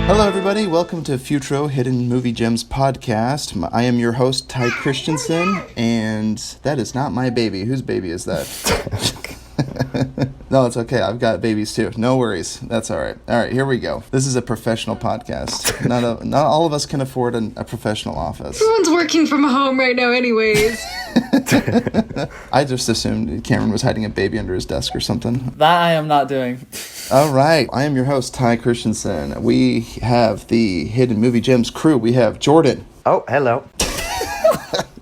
Hello, everybody. Welcome to Futro Hidden Movie Gems podcast. I am your host, Ty Christensen, and that is not my baby. Whose baby is that? No, it's okay. I've got babies too. No worries. That's all right. All right, here we go. This is a professional podcast. Not all of us can afford a professional office. Everyone's working from home right now anyways. I just assumed Cameron was hiding a baby under his desk or something. That I am not doing. All right. I am your host, Ty Christensen. We have the Hidden Movie Gems crew. We have Jordan. Oh, hello.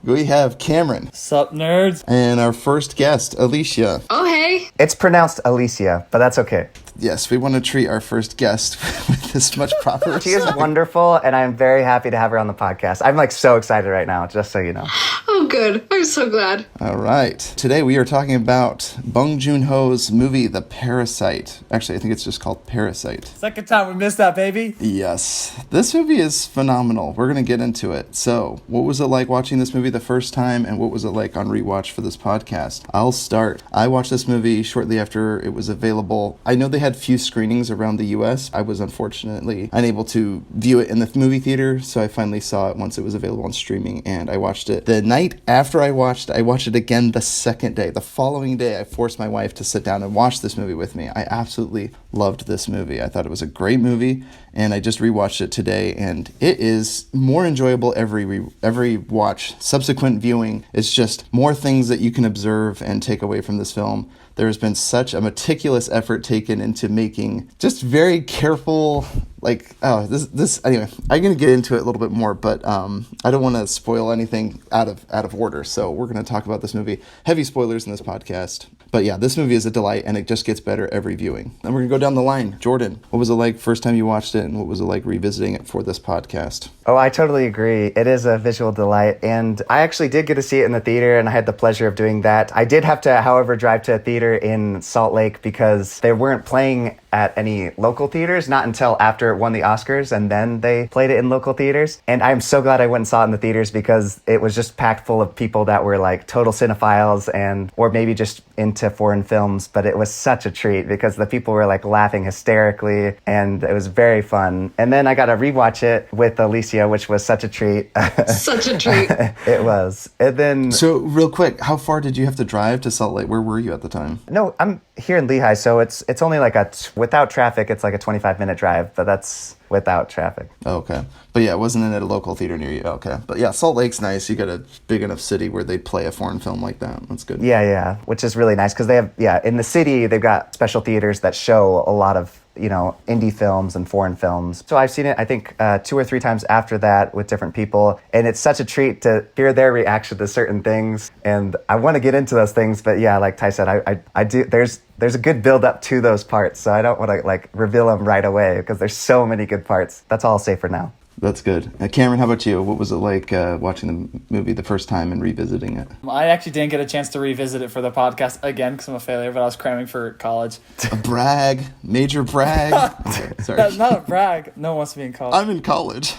We have Cameron. Sup, nerds? And our first guest, Alicia. Oh, hey. It's pronounced Alicia, but that's okay. Yes, we want to treat our first guest with this much proper She is wonderful, and I'm very happy to have her on the podcast. I'm so excited right now, just so you know. Oh, good. I'm so glad. All right. Today we are talking about Bong Joon-ho's movie, The Parasite. Actually, I think it's just called Parasite. Second time we missed that, baby. Yes. This movie is phenomenal. We're going to get into it. So, what was it like watching this movie the first time, and what was it like on rewatch for this podcast? I'll start. I watched this movie shortly after it was available. I know they had few screenings around the US. I was unfortunately unable to view it in the movie theater, so I finally saw it once it was available on streaming, and I watched it the night after I watched it again the second day. The following day, I forced my wife to sit down and watch this movie with me. I absolutely loved this movie. I thought it was a great movie, and I just rewatched it today, and it is more enjoyable every watch. Subsequent viewing is just more things that you can observe and take away from this film. There has been such a meticulous effort taken into making just very careful, anyway, I'm going to get into it a little bit more, but I don't want to spoil anything out of order, so we're going to talk about this movie. Heavy spoilers in this podcast. But yeah, this movie is a delight, and it just gets better every viewing. And we're going to go down the line. Jordan, what was it like first time you watched it, and what was it like revisiting it for this podcast? Oh, I totally agree. It is a visual delight, and I actually did get to see it in the theater, and I had the pleasure of doing that. I did have to, however, drive to a theater in Salt Lake because they weren't playing at any local theaters, not until after it won the Oscars, and then they played it in local theaters. And I'm so glad I went and saw it in the theaters because it was just packed full of people that were like total cinephiles or maybe just into foreign films. But it was such a treat because the people were like laughing hysterically, and it was very fun. And then I got to rewatch it with Alicia, which was such a treat. Such a treat. It was. And then... So real quick, how far did you have to drive to Salt Lake? Where were you at the time? No, I'm here in Lehigh, so it's only like without traffic, it's like a 25-minute drive, but that's without traffic. Oh, okay. But yeah, it wasn't in a local theater near you. Okay. But yeah, Salt Lake's nice. You got a big enough city where they play a foreign film like that. That's good. Yeah, which is really nice because they have, in the city, they've got special theaters that show a lot of, indie films and foreign films. So I've seen it, I think, 2 or 3 times after that with different people. And it's such a treat to hear their reaction to certain things. And I want to get into those things. But yeah, like Ty said, I do. There's a good build up to those parts. So I don't want to reveal them right away because there's so many good parts. That's all I'll say for now. That's good. Cameron, how about you? What was it like watching the movie the first time and revisiting it? I actually didn't get a chance to revisit it for the podcast again because I'm a failure, but I was cramming for college. A brag. Major brag. Okay, sorry. That's not a brag. No one wants to be in college. I'm in college.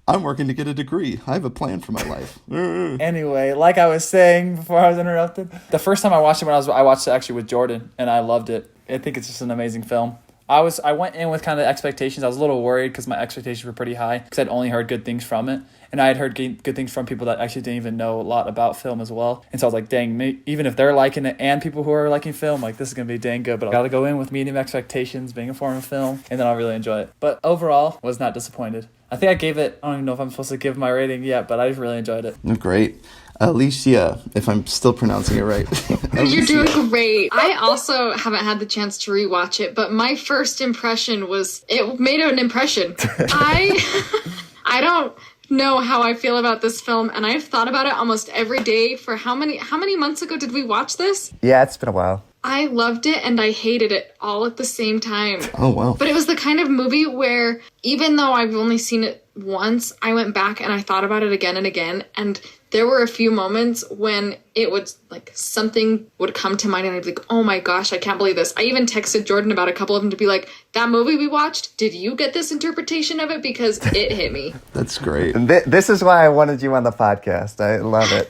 I'm working to get a degree. I have a plan for my life. Anyway, like I was saying before I was interrupted, the first time I watched it, I watched it actually with Jordan, and I loved it. I think it's just an amazing film. I went in with kind of expectations. I was a little worried because my expectations were pretty high because I'd only heard good things from it. And I had heard good things from people that actually didn't even know a lot about film as well. And so I was like, dang, even if they're liking it and people who are liking film, this is going to be dang good. But I got to go in with medium expectations, being a foreign film, and then I'll really enjoy it. But overall, was not disappointed. I think I gave it, I don't even know if I'm supposed to give my rating yet, but I just really enjoyed it. Great. Alicia, if I'm still pronouncing it right. You're doing great. I also haven't had the chance to rewatch it, but my first impression was it made an impression. I don't know how I feel about this film, and I've thought about it almost every day for how many months ago did we watch this? Yeah, it's been a while. I loved it and I hated it all at the same time. Oh, wow. But it was the kind of movie where even though I've only seen it once, I went back and I thought about it again and again, and there were a few moments when it would, something would come to mind and I'd be like, oh my gosh, I can't believe this. I even texted Jordan about a couple of them to be like, that movie we watched, did you get this interpretation of it? Because it hit me. That's great. This is why I wanted you on the podcast. I love it.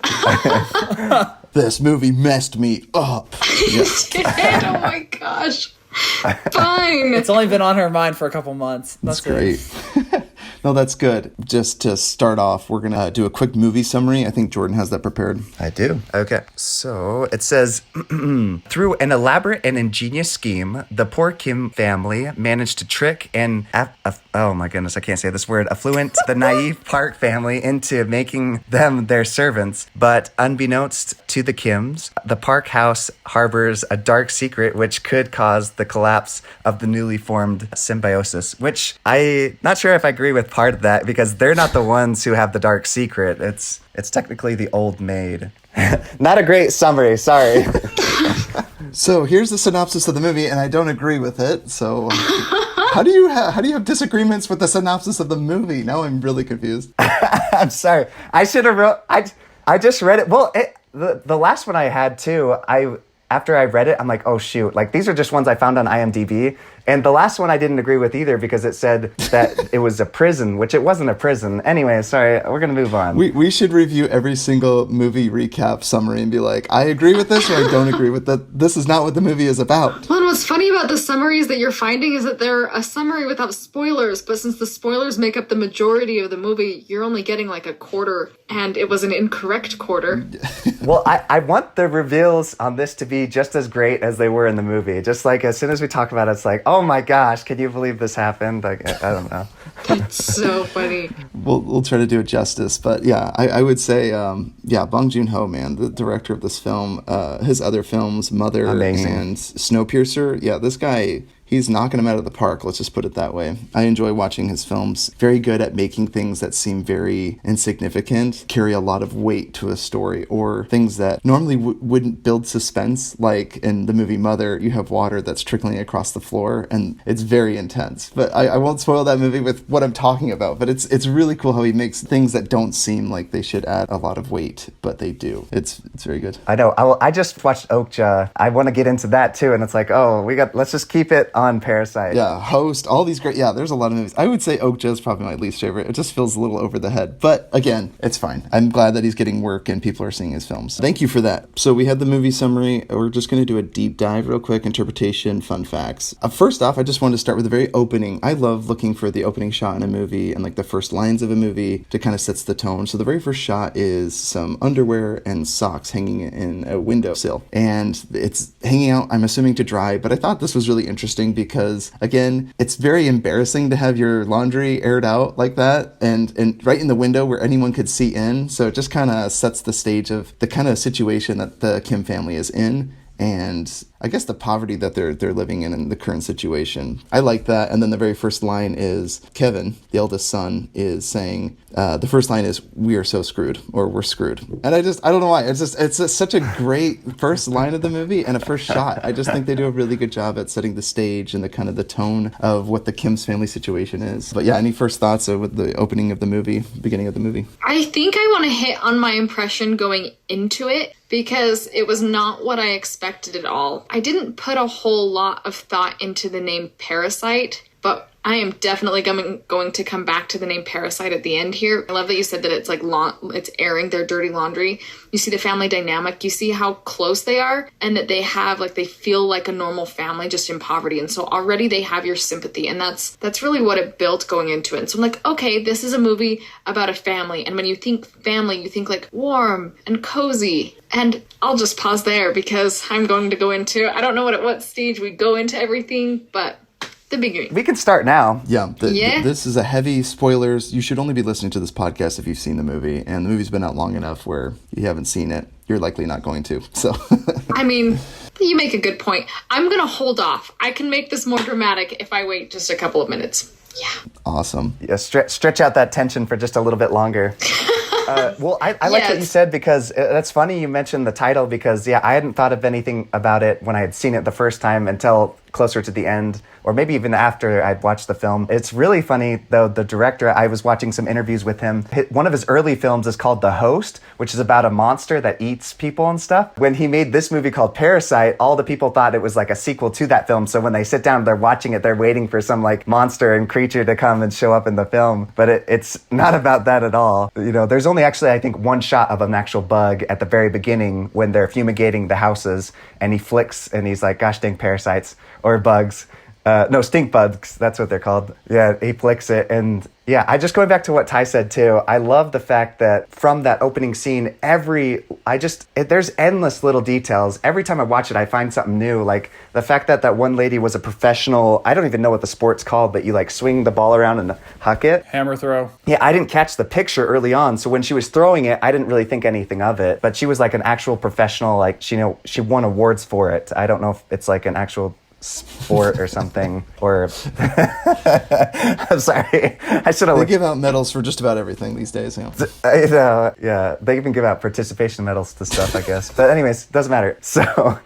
this movie messed me up. Yeah. Oh my gosh. Fine. It's only been on her mind for a couple months. That's great. No, that's good. Just to start off, we're going to do a quick movie summary. I think Jordan has that prepared. I do. Okay. So it says, through an elaborate and ingenious scheme, the poor Kim family managed to trick an, oh my goodness, I can't say this word, affluent, the naive Park family into making them their servants. But unbeknownst to the Kims, the Park house harbors a dark secret which could cause the collapse of the newly formed symbiosis, which I'm not sure if I agree with part of that, because they're not the ones who have the dark secret. It's technically the old maid. Not a great summary, sorry. So here's the synopsis of the movie, and I don't agree with it. So how do you have disagreements with the synopsis of the movie? Now I'm really confused. I'm sorry. I should have wrote. I just read it. Well, the last one I had too. After I read it, I'm like, oh shoot! Like these are just ones I found on IMDb. And the last one I didn't agree with either because it said that it was a prison, which it wasn't a prison. Anyway, sorry, we're going to move on. We should review every single movie recap summary and be like, I agree with this or I don't agree with that. This is not what the movie is about. Well, and what's funny about the summaries that you're finding is that they're a summary without spoilers, but since the spoilers make up the majority of the movie, you're only getting like a quarter, and it was an incorrect quarter. Well, I want the reveals on this to be just as great as they were in the movie. Just like as soon as we talk about it, it's like, oh my gosh, can you believe this happened? Like, I don't know. That's so funny. We'll try to do it justice, but yeah, I would say, Bong Joon-ho, man, the director of this film, his other films, Mother Amazing. And Snowpiercer, yeah, this guy, he's knocking them out of the park, let's just put it that way. I enjoy watching his films. Very good at making things that seem very insignificant carry a lot of weight to a story, or things that normally wouldn't build suspense, like in the movie Mother, you have water that's trickling across the floor, and it's very intense. But I won't spoil that movie with what I'm talking about, but it's really cool how he makes things that don't seem like they should add a lot of weight, but they do. It's very good. I know. I just watched Okja. I want to get into that too, and it's like, oh, let's just keep it on Parasite. Yeah, Host, all these great, there's a lot of movies. I would say Okja is probably my least favorite. It just feels a little over the head. But again, it's fine. I'm glad that he's getting work and people are seeing his films. Thank you for that. So we had the movie summary. We're just going to do a deep dive real quick, interpretation, fun facts. First off, I just wanted to start with the very opening. I love looking for the opening shot in a movie and like the first lines of a movie to kind of sets the tone. So the very first shot is some underwear and socks hanging in a windowsill. And it's hanging out, I'm assuming, to dry. But I thought this was really interesting because, again, it's very embarrassing to have your laundry aired out like that and right in the window where anyone could see in. So it just kind of sets the stage of the kind of situation that the Kim family is in, and I guess the poverty that they're living in the current situation. I like that. And then the very first line is Kevin, the eldest son, is saying, the first line is, we are so screwed, or we're screwed. And I don't know why. It's such a great first line of the movie and a first shot. I just think they do a really good job at setting the stage and the kind of the tone of what the Kim's family situation is. But yeah, any first thoughts with the opening of the movie, beginning of the movie? I think I want to hit on my impression going into it, because it was not what I expected at all. I didn't put a whole lot of thought into the name Parasite, but I am definitely going to come back to the name Parasite at the end here. I love that you said that it's like it's airing their dirty laundry. You see the family dynamic. You see how close they are, and that they feel like a normal family just in poverty. And so already they have your sympathy, and that's really what it built going into it. And so I'm like, okay, this is a movie about a family. And when you think family, you think like warm and cozy. And I'll just pause there because I'm going to go into, I don't know at what stage we go into everything, but the beginning. We can start now. Yeah. This is a heavy spoilers. You should only be listening to this podcast if you've seen the movie. And the movie's been out long enough where you haven't seen it. You're likely not going to. So. I mean, you make a good point. I'm going to hold off. I can make this more dramatic if I wait just a couple of minutes. Yeah. Awesome. Yeah, stretch out that tension for just a little bit longer. Well, I like what you said, because that's funny you mentioned the title, because I hadn't thought of anything about it when I had seen it the first time until closer to the end, or maybe even after I'd watched the film. It's really funny, though, the director, I was watching some interviews with him. One of his early films is called The Host, which is about a monster that eats people and stuff. When he made this movie called Parasite, all the people thought it was like a sequel to that film. So when they sit down, they're watching it, they're waiting for some like monster and creature to come and show up in the film. But it's not about that at all. You know, there's only actually, I think, one shot of an actual bug at the very beginning when they're fumigating the houses, and he flicks and he's like, gosh dang parasites or bugs. No, stink bugs, that's what they're called. Yeah, he flicks it. And yeah, I just going back to what Ty said too, I love the fact that from that opening scene, there's endless little details. Every time I watch it, I find something new. Like the fact that that one lady was a professional, I don't even know what the sport's called, but you like swing the ball around and huck it. Hammer throw. Yeah, I didn't catch the picture early on. So when she was throwing it, I didn't really think anything of it. But she was like an actual professional, like she won awards for it. I don't know if it's like an actual sport or something, or I'm sorry, I should have. They give out medals for just about everything these days. You know. I know, yeah, they even give out participation medals to stuff, I guess. But anyways, doesn't matter. So,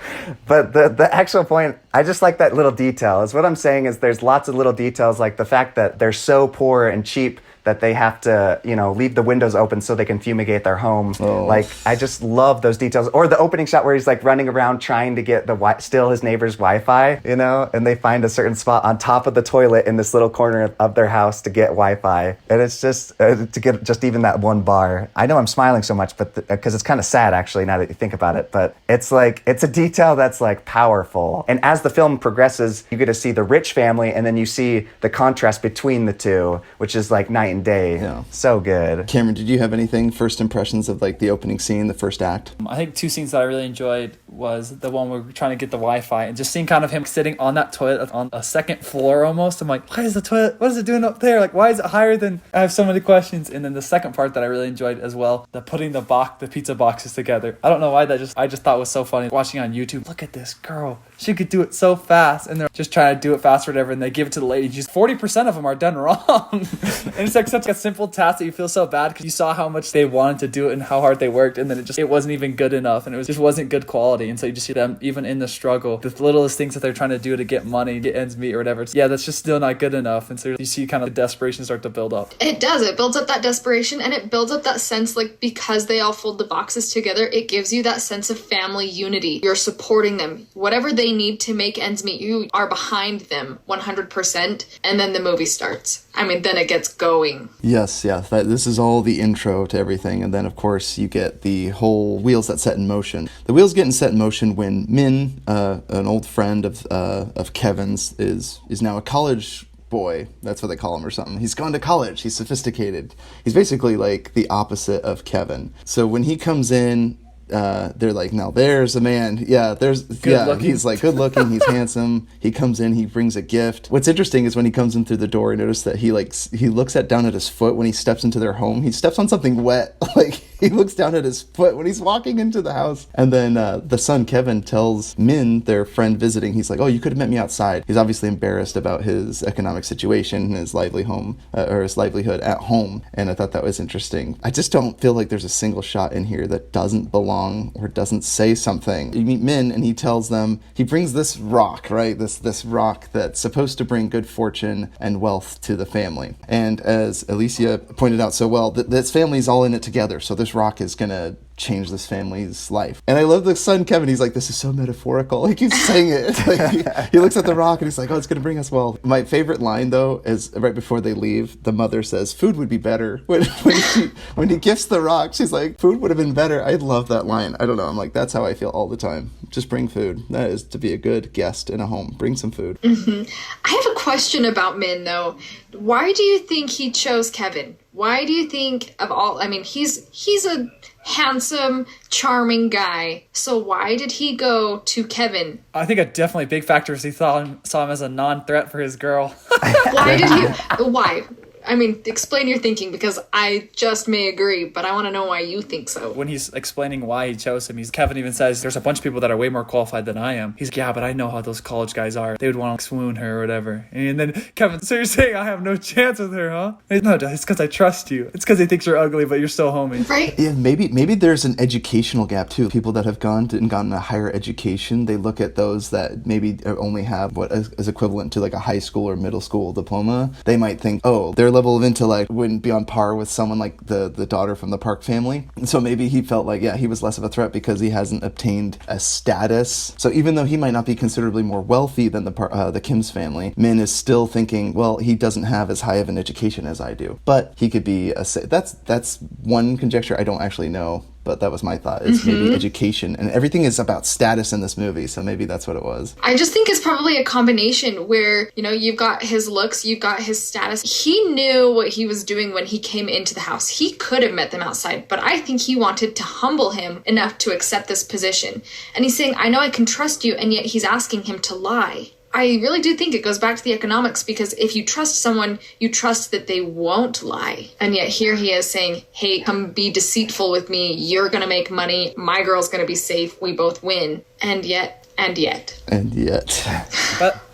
but the actual point, I just like that little detail. Is what I'm saying is there's lots of little details, like the fact that they're so poor and cheap that they have to, leave the windows open so they can fumigate their home. Oh. Like, I just love those details. Or the opening shot where he's like running around trying to get steal his neighbor's Wi-Fi, and they find a certain spot on top of the toilet in this little corner of their house to get Wi-Fi. And it's just to get just even that one bar. I know I'm smiling so much, but because it's kind of sad actually now that you think about it. But it's like, it's a detail that's like powerful. And as the film progresses, you get to see the rich family, and then you see the contrast between the two, which is like night and day. Yeah. So good. Cameron, did you have anything, first impressions of like the opening scene, the first act? I think two scenes that I really enjoyed was the one where we're trying to get the Wi-Fi, and just seeing kind of him sitting on that toilet on a second floor almost. I'm like, why is the toilet, what is it doing up there? Like, why is it higher than, I have so many questions. And then the second part that I really enjoyed as well, the putting the pizza boxes together. I don't know why I just thought was so funny watching on YouTube. Look at this girl. She could do it so fast, and they're just trying to do it fast or whatever, and they give it to the lady. Just 40% of them are done wrong. And it's like such a simple task that you feel so bad because you saw how much they wanted to do it and how hard they worked, and then it wasn't even good enough, and just wasn't good quality. And so you just see them even in the struggle, the littlest things that they're trying to do to get money, get ends meet or whatever. That's just still not good enough. And so you see kind of the desperation start to build up. It does. It builds up that desperation, and it builds up that sense, like, because they all fold the boxes together, it gives you that sense of family unity. You're supporting them. Whatever they need to make ends meet, you are behind them 100%, and then the movie starts. I mean, then it gets going. Yes, this is all the intro to everything, and then of course you get the whole wheels that set in motion. The wheels getting set in motion when Min, an old friend of Kevin's, is now a college boy. That's what they call him or something. He's gone to college. He's sophisticated. He's basically like the opposite of Kevin. So when he comes in, they're like, now there's a man. He's like good looking, he's handsome. He comes in, he brings a gift. What's interesting is when he comes in through the door, you notice that he looks down at his foot when he steps into their home. He steps on something wet. Like he looks down at his foot when he's walking into the house. And then the son Kevin tells Min, their friend visiting, he's like, oh, you could have met me outside. He's obviously embarrassed about his economic situation and his livelihood at home. And I thought that was interesting. I just don't feel like there's a single shot in here that doesn't belong or doesn't say something. You meet Min and he tells them, he brings this rock, right? This rock that's supposed to bring good fortune and wealth to the family. And as Alicia pointed out so well, this family's all in it together. So this rock is gonna change this family's life. And I love the son Kevin. He's like, this is so metaphorical. He keeps saying it. Like, he looks at the rock and he's like, oh, it's gonna bring us wealth. My favorite line though is right before they leave, the mother says, food would be better. When he gifts the rock, she's like, food would have been better. I love that line. I don't know, I'm like, that's how I feel all the time. Just bring food. That is to be a good guest in a home. Bring some food. Mm-hmm. I have a question about Min though. Why do you think he chose Kevin? Why do you think of all, I mean, he's a handsome, charming guy. So why did he go to Kevin? I think a definitely big factor is he saw him as a non-threat for his girl. Why? I mean, explain your thinking, because I just may agree, but I want to know why you think so. When he's explaining why he chose him, Kevin even says, there's a bunch of people that are way more qualified than I am. He's like, yeah, but I know how those college guys are. They would want to swoon her or whatever. And then Kevin, so you're saying I have no chance with her, huh? No, it's because I trust you. It's because he thinks you're ugly, but you're still homie. Right? Yeah, maybe there's an educational gap too. People that have gotten a higher education, they look at those that maybe only have what is equivalent to like a high school or middle school diploma. They might think, oh, their level of intellect wouldn't be on par with someone like the daughter from the Park family. And so maybe he felt like, yeah, he was less of a threat because he hasn't obtained a status. So even though he might not be considerably more wealthy than the Kim's family, Min is still thinking, well, he doesn't have as high of an education as I do. But he could be that's one conjecture. I don't actually know. But that was my thought. It's maybe education. And everything is about status in this movie, so maybe that's what it was. I just think it's probably a combination where, you've got his looks, you've got his status. He knew what he was doing when he came into the house. He could have met them outside, but I think he wanted to humble him enough to accept this position. And he's saying, I know I can trust you, and yet he's asking him to lie. I really do think it goes back to the economics, because if you trust someone, you trust that they won't lie. And yet here he is saying, hey, come be deceitful with me. You're going to make money. My girl's going to be safe. We both win. And yet. But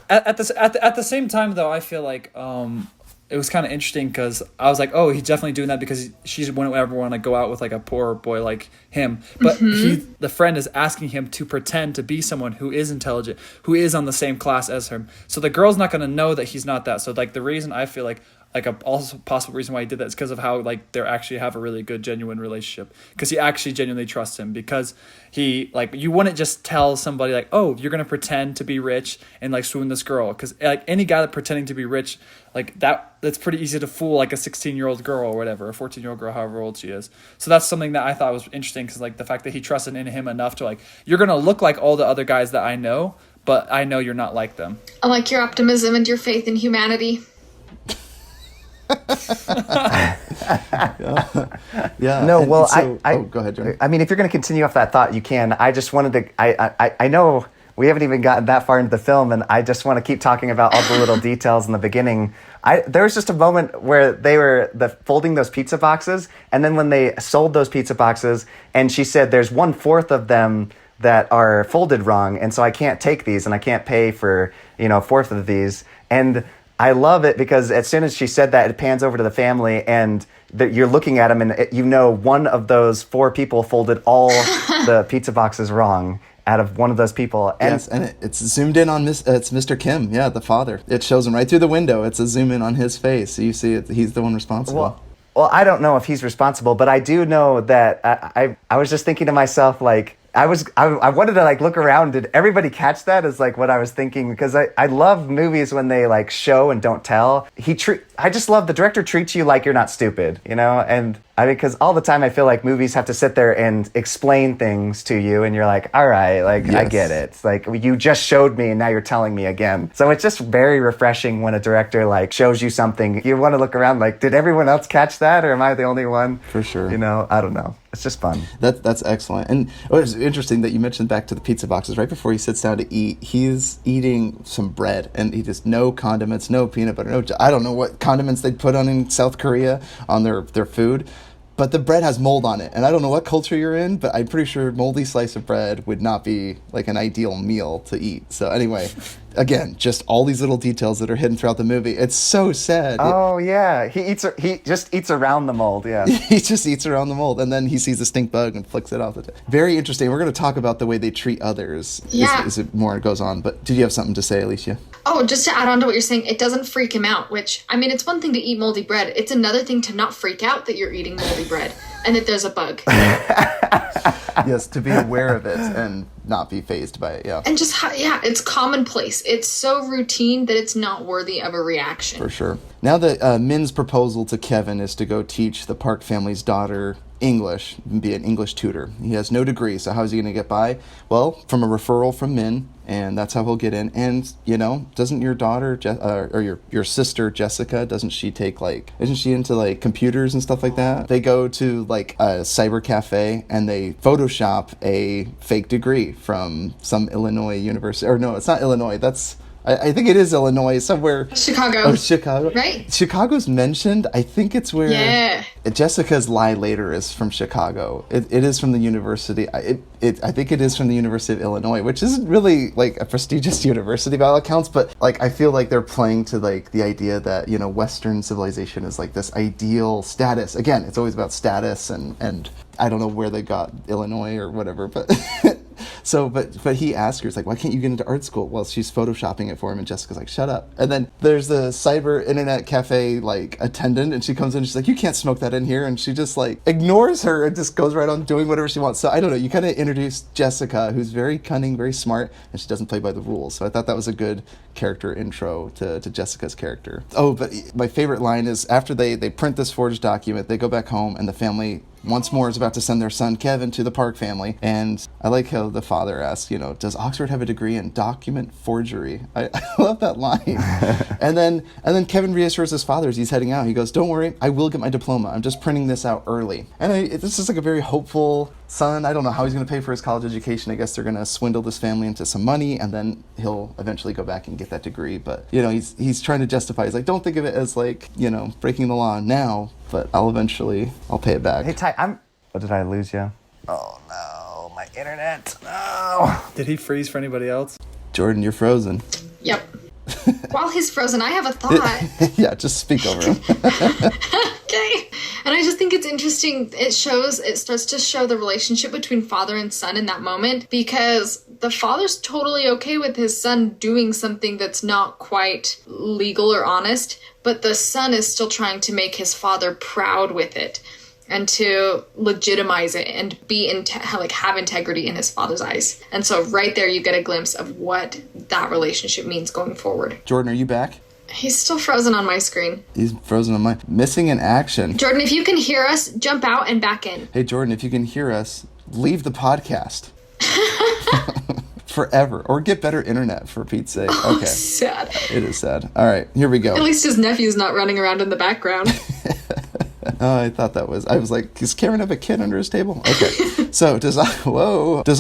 at the same time, though, I feel like it was kind of interesting because I was like, oh, he's definitely doing that because she wouldn't ever want to go out with like a poor boy like him. But the friend is asking him to pretend to be someone who is intelligent, who is on the same class as him. So the girl's not going to know that he's not that. So like the reason I feel like a also possible reason why he did that is because of how like they actually have a really good genuine relationship, because he actually genuinely trusts him, because he like you wouldn't just tell somebody like, oh, you're gonna pretend to be rich and like swoon this girl, because like any guy that pretending to be rich like that's pretty easy to fool like a 16-year-old girl or whatever, a 14-year-old girl, however old she is. So that's something that I thought was interesting, because like the fact that he trusted in him enough to like, you're gonna look like all the other guys that I know, but I know you're not like them. I like your optimism and your faith in humanity. Yeah. No, well, go ahead, Joon. I mean, if you're going to continue off that thought, you can. I just wanted to. I know we haven't even gotten that far into the film, and I just want to keep talking about all the little details in the beginning. There was just a moment where they were folding those pizza boxes, and then when they sold those pizza boxes, and she said, "There's 1/4 of them that are folded wrong, and so I can't take these, and I can't pay for a fourth of these." And I love it because as soon as she said that, it pans over to the family, and you're looking at them, and one of those 4 people folded all the pizza boxes wrong out of one of those people. And yes, and it's zoomed in on it's Mr. Kim, yeah, the father. It shows him right through the window. It's a zoom in on his face, so you see he's the one responsible. Well, I don't know if he's responsible, but I do know that I was just thinking to myself, like, I wanted to like look around. Did everybody catch that? Is like what I was thinking, because I love movies when they like show and don't tell. I just love the director treats you like you're not stupid, and I mean, because all the time I feel like movies have to sit there and explain things to you, and you're like, all right, like, yes. I get it. It's like, you just showed me and now you're telling me again. So it's just very refreshing when a director like shows you something. You want to look around like, did everyone else catch that, or am I the only one? For sure. I don't know. It's just fun. That's excellent. And it was interesting that you mentioned back to the pizza boxes. Right before he sits down to eat, he's eating some bread, and he just no condiments, no peanut butter, I don't know what condiments they'd put on in South Korea on their food. But the bread has mold on it, and I don't know what culture you're in, but I'm pretty sure moldy slice of bread would not be like an ideal meal to eat. So anyway, again, just all these little details that are hidden throughout the movie. It's so sad. Oh yeah, he just eats around the mold. Yeah, he just eats around the mold, and then he sees a stink bug and flicks it off. Very interesting. We're going to talk about the way they treat others. Yeah. as it more goes on. But did you have something to say, Alicia? Oh, just to add on to what you're saying, it doesn't freak him out, which, I mean, it's one thing to eat moldy bread. It's another thing to not freak out that you're eating moldy bread and that there's a bug. Yes, to be aware of it and not be fazed by it, yeah. And just, it's commonplace. It's so routine that it's not worthy of a reaction. For sure. Now that Min's proposal to Kevin is to go teach the Park family's daughter English, be an English tutor. He has no degree, so how is he going to get by? Well, from a referral from Min, and that's how he'll get in. And, doesn't your daughter, or your sister, Jessica, isn't she into, like, computers and stuff like that? They go to, like, a cyber cafe, and they Photoshop a fake degree from some Illinois university. Or no, it's not Illinois. That's I think it is Illinois, somewhere. Chicago. Oh, Chicago. Right? Chicago's mentioned. I think it's where Yeah. Jessica's lie later is from Chicago. It is from the university. I think it is from the University of Illinois, which isn't really like a prestigious university by all accounts, but like I feel like they're playing to like the idea that, you know, Western civilization is like this ideal status. Again, it's always about status, and I don't know where they got Illinois or whatever, but so but he asks her, it's like, why can't you get into art school? Well, she's photoshopping it for him, and Jessica's like, shut up. And then there's the cyber internet cafe like attendant, and she comes in and she's like, you can't smoke that in here, and she just like ignores her and just goes right on doing whatever she wants. So I don't know, you kind of introduce Jessica, who's very cunning, very smart, and she doesn't play by the rules. So I thought that was a good character intro to Jessica's character. Oh, but my favorite line is after they print this forged document, they go back home, and the family once more is about to send their son Kevin to the Park family. And I like how the father asks, you know, does Oxford have a degree in document forgery? I love that line. and then Kevin reassures his father as he's heading out. He goes, don't worry, I will get my diploma. I'm just printing this out early. And this is like a very hopeful son. I don't know how he's going to pay for his college education. I guess they're going to swindle this family into some money, and then he'll eventually go back and get that degree. But, you know, he's trying to justify. He's like, don't think of it as like, you know, breaking the law now, but I'll pay it back. Hey, Ty, what, did I lose you? Oh, no, my internet. No. Did he freeze for anybody else? Jordan, you're frozen. Yep. While he's frozen, I have a thought. Yeah, just speak over him. Okay. And I just think it's interesting. It starts to show the relationship between father and son in that moment, because the father's totally okay with his son doing something that's not quite legal or honest, but the son is still trying to make his father proud with it and to legitimize it and have integrity in his father's eyes. And so right there you get a glimpse of what that relationship means going forward. Jordan, are you back? He's still frozen on my screen. He's frozen on mine. Missing in action. Jordan, if you can hear us, jump out and back in. Hey, Jordan, if you can hear us, leave the podcast. Forever. Or get better internet, for Pete's sake. Oh, okay. sad. It is sad. All right, here we go. At least his nephew's not running around in the background. Oh, I was like, does Cameron have a kid under his table? Okay. So, does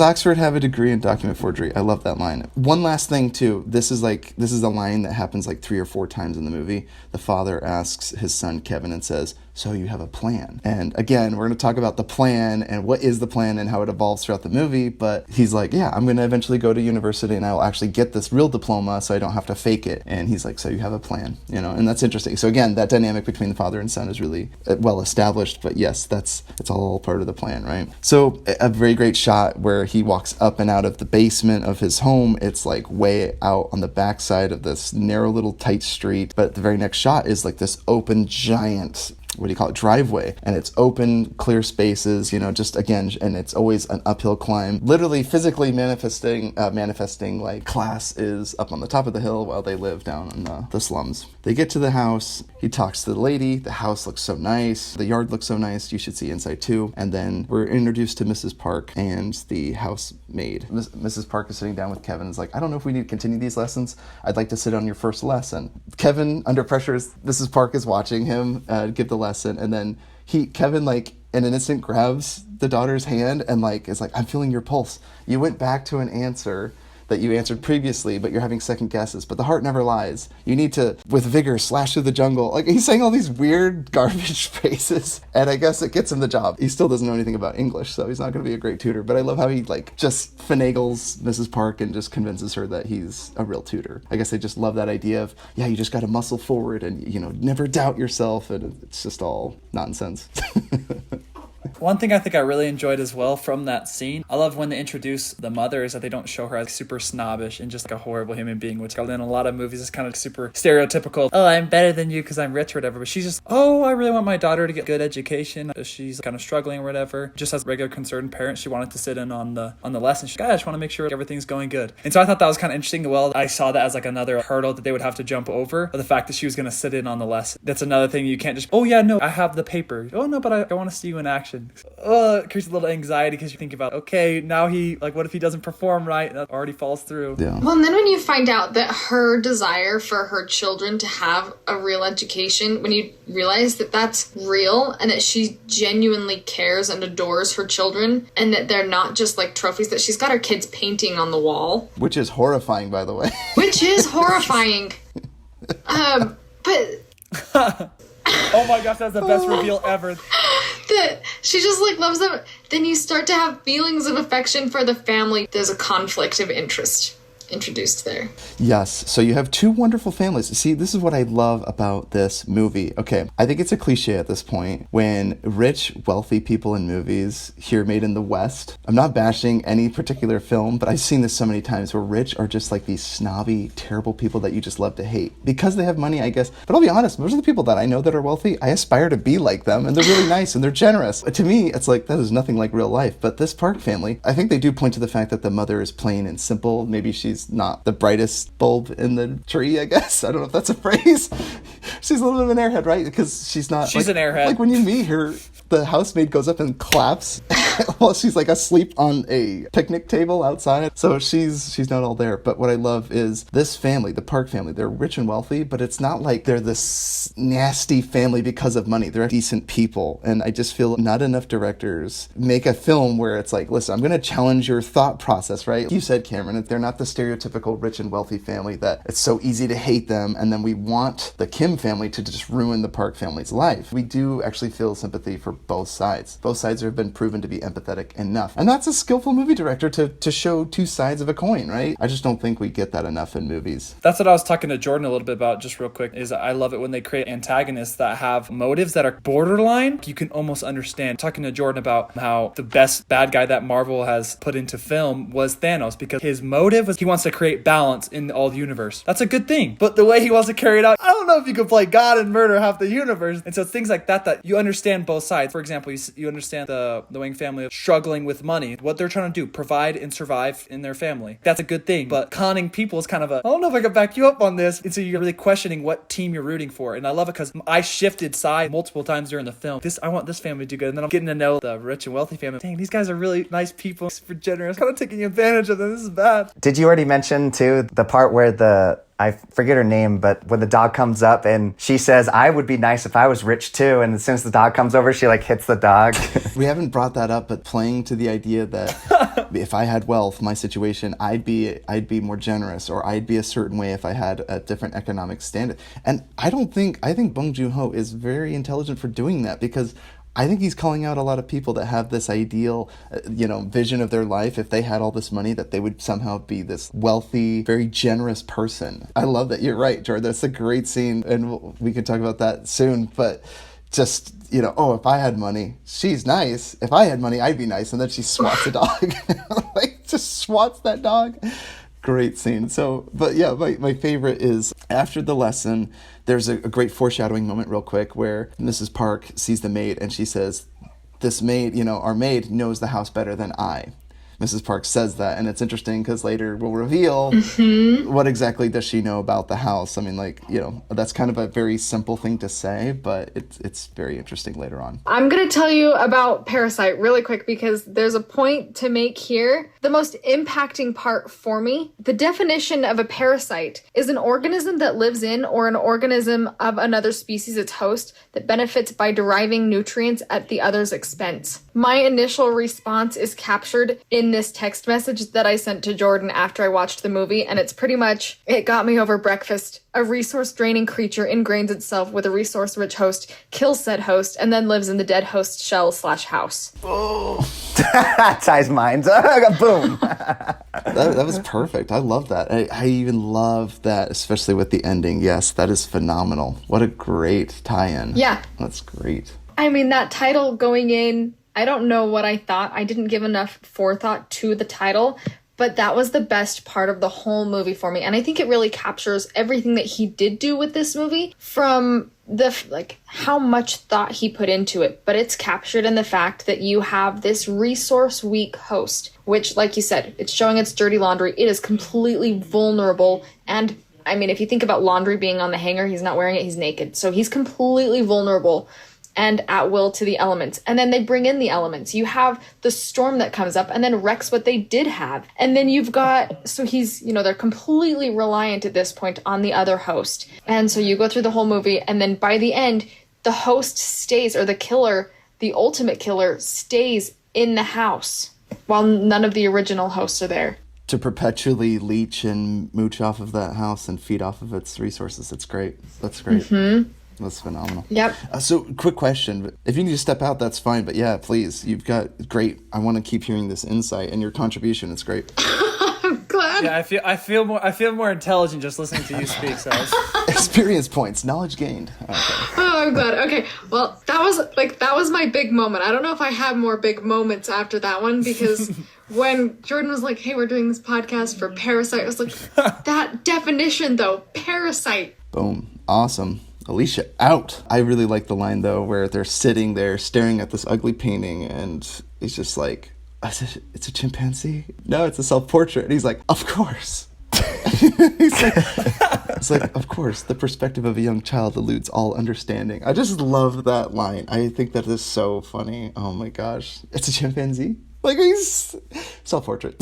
Oxford have a degree in document forgery? I love that line. One last thing, too. This is a line that happens like 3 or 4 times in the movie. The father asks his son, Kevin, and says, so you have a plan. And again, we're going to talk about the plan and what is the plan and how it evolves throughout the movie. But he's like, yeah, I'm going to eventually go to university and I will actually get this real diploma so I don't have to fake it. And he's like, so you have a plan, you know, and that's interesting. So again, that dynamic between the father and son is really well established. But yes, it's all part of the plan, right? So a very great shot where he walks up and out of the basement of his home. It's like way out on the backside of this narrow little tight street. But the very next shot is like this open giant, what do you call it, driveway, and it's open, clear spaces, you know, just again, and it's always an uphill climb, literally physically manifesting like class is up on the top of the hill while they live down in the slums. They get to the house, he talks to the lady, the house looks so nice, the yard looks so nice, you should see inside too, and then we're introduced to Mrs. Park and the housemaid. Mrs. Park is sitting down with Kevin and is like, I don't know if we need to continue these lessons, I'd like to sit on your first lesson. Kevin, under pressure, Mrs. Park is watching him give the lesson, and then Kevin, like, in an instant grabs the daughter's hand and like is like, I'm feeling your pulse. You went back to an answer that you answered previously, but you're having second guesses. But the heart never lies. You need to, with vigor, slash through the jungle. Like, he's saying all these weird garbage phrases, and I guess it gets him the job. He still doesn't know anything about English, so he's not going to be a great tutor. But I love how he, like, just finagles Mrs. Park and just convinces her that he's a real tutor. I guess I just love that idea of, yeah, you just got to muscle forward and, you know, never doubt yourself, and it's just all nonsense. One thing I think I really enjoyed as well from that scene, I love when they introduce the mother, is that they don't show her as super snobbish and just like a horrible human being, which in a lot of movies is kind of super stereotypical. Oh, I'm better than you because I'm rich or whatever. But she's just, oh, I really want my daughter to get good education. She's kind of struggling or whatever. Just as a regular concerned parent, she wanted to sit in on the lesson. She's like, I just want to make sure everything's going good. And so I thought that was kind of interesting. Well, I saw that as like another hurdle that they would have to jump over, or the fact that she was going to sit in on the lesson. That's another thing. You can't just, oh yeah, no, I have the paper. Oh no, but I want to see you in action. it creates a little anxiety because you think about, okay, now what if he doesn't perform right? That already falls through. Yeah. Well, and then when you find out that her desire for her children to have a real education, when you realize that that's real and that she genuinely cares and adores her children and that they're not just like trophies, that she's got her kids painting on the wall. Which is horrifying, by the way. Which is horrifying. But... Oh my gosh, that's the best reveal ever. That she just like loves them. Then you start to have feelings of affection for the family. There's a conflict of interest introduced there. Yes. So you have two wonderful families. See, this is what I love about this movie. Okay. I think it's a cliche at this point when rich, wealthy people in movies here made in the West. I'm not bashing any particular film, but I've seen this so many times where rich are just like these snobby, terrible people that you just love to hate because they have money, I guess. But I'll be honest, most of the people that I know that are wealthy, I aspire to be like them, and they're really nice and they're generous. To me, it's like, that is nothing like real life. But this Park family, I think they do point to the fact that the mother is plain and simple. Maybe she's not the brightest bulb in the tree, I guess. I don't know if that's a phrase. She's a little bit of an airhead, right? Because she's not... She's an airhead. Like when you meet her, the housemaid goes up and claps while she's like asleep on a picnic table outside. So she's not all there. But what I love is this family, the Park family, they're rich and wealthy, but it's not like they're this nasty family because of money. They're decent people. And I just feel not enough directors make a film where it's like, listen, I'm going to challenge your thought process, right? You said, Cameron, that they're not the stereotypical rich and wealthy family that it's so easy to hate them. And then we want the Kim family to just ruin the Park family's life. We do actually feel sympathy for both sides. Both sides have been proven to be empathetic enough. And that's a skillful movie director to show two sides of a coin, right? I just don't think we get that enough in movies. That's what I was talking to Jordan a little bit about just real quick, is I love it when they create antagonists that have motives that are borderline. You can almost understand. Talking to Jordan about how the best bad guy that Marvel has put into film was Thanos, because his motive was he wants to create balance in all the universe. That's a good thing. But the way he wants to carry it out, I don't know if you could play God and murder half the universe. And so it's things like that you understand both sides. For example, you understand the Wing family struggling with money. What they're trying to do, provide and survive in their family. That's a good thing. But conning people is kind of I don't know if I can back you up on this. And so you're really questioning what team you're rooting for. And I love it because I shifted sides multiple times during the film. I want this family to do good. And then I'm getting to know the rich and wealthy family. Dang, these guys are really nice people. Super generous. Kind of taking advantage of them. This is bad. Did you already mention, too, the part where I forget her name, but when the dog comes up and she says, I would be nice if I was rich too. And as soon as the dog comes over, she like hits the dog. We haven't brought that up, but playing to the idea that if I had wealth, my situation, I'd be more generous, or I'd be a certain way if I had a different economic standard. And I think Bong Joon-ho is very intelligent for doing that, because I think he's calling out a lot of people that have this ideal, vision of their life. If they had all this money, that they would somehow be this wealthy, very generous person. I love that. You're right, Jordan. That's a great scene, and we can talk about that soon. But just, if I had money, she's nice. If I had money, I'd be nice. And then she swats a dog. Just swats that dog. Great scene. So, but yeah, my favorite is after the lesson, there's a great foreshadowing moment real quick where Mrs. Park sees the maid and she says, this maid, our maid knows the house better than I. Mrs. Park says that, and it's interesting because later we'll reveal what exactly does she know about the house. I mean, that's kind of a very simple thing to say, but it's very interesting later on. I'm going to tell you about Parasite really quick because there's a point to make here. The most impacting part for me, the definition of a parasite is an organism that lives in or an organism of another species, its host, that benefits by deriving nutrients at the other's expense. My initial response is captured in this text message that I sent to Jordan after I watched the movie, and it's pretty much, it got me over breakfast. A resource-draining creature ingrains itself with a resource-rich host, kills said host, and then lives in the dead host shell/house. Oh. Ties minds. Boom. That was perfect. I love that. I even love that, especially with the ending. Yes, that is phenomenal. What a great tie-in. Yeah. That's great. I mean, that title going in, I don't know what I thought. I didn't give enough forethought to the title, but that was the best part of the whole movie for me. And I think it really captures everything that he did do with this movie, from how much thought he put into it. But it's captured in the fact that you have this resource weak host, which, like you said, it's showing its dirty laundry. It is completely vulnerable. And I mean, if you think about laundry being on the hanger, he's not wearing it, he's naked. So he's completely vulnerable and at will to the elements. And then they bring in the elements. You have the storm that comes up and then wrecks what they did have. And then you've got, so he's, they're completely reliant at this point on the other host. And so you go through the whole movie, and then by the end, the host stays, or the killer, the ultimate killer, stays in the house while none of the original hosts are there. To perpetually leech and mooch off of that house and feed off of its resources. It's great. That's great. Mm-hmm. That's phenomenal. Yep. So, quick question. If you need to step out, that's fine. But yeah, please. You've got great. I want to keep hearing this insight and your contribution. It's great. I'm glad. Yeah, I feel more intelligent just listening to you speak. So experience points, knowledge gained. Okay. Oh, I'm glad. Okay, well, that was my big moment. I don't know if I have more big moments after that one, because when Jordan was like, "Hey, we're doing this podcast for Parasite," I was like, that definition though, Parasite. Boom. Awesome. Alicia, out. I really like the line though where they're sitting there staring at this ugly painting, and he's just like, "It's a chimpanzee? No, it's a self-portrait." And he's like, "Of course." It's like, of course, the perspective of a young child eludes all understanding. I just love that line. I think that is so funny. Oh my gosh. It's a chimpanzee? Like, he's self-portrait.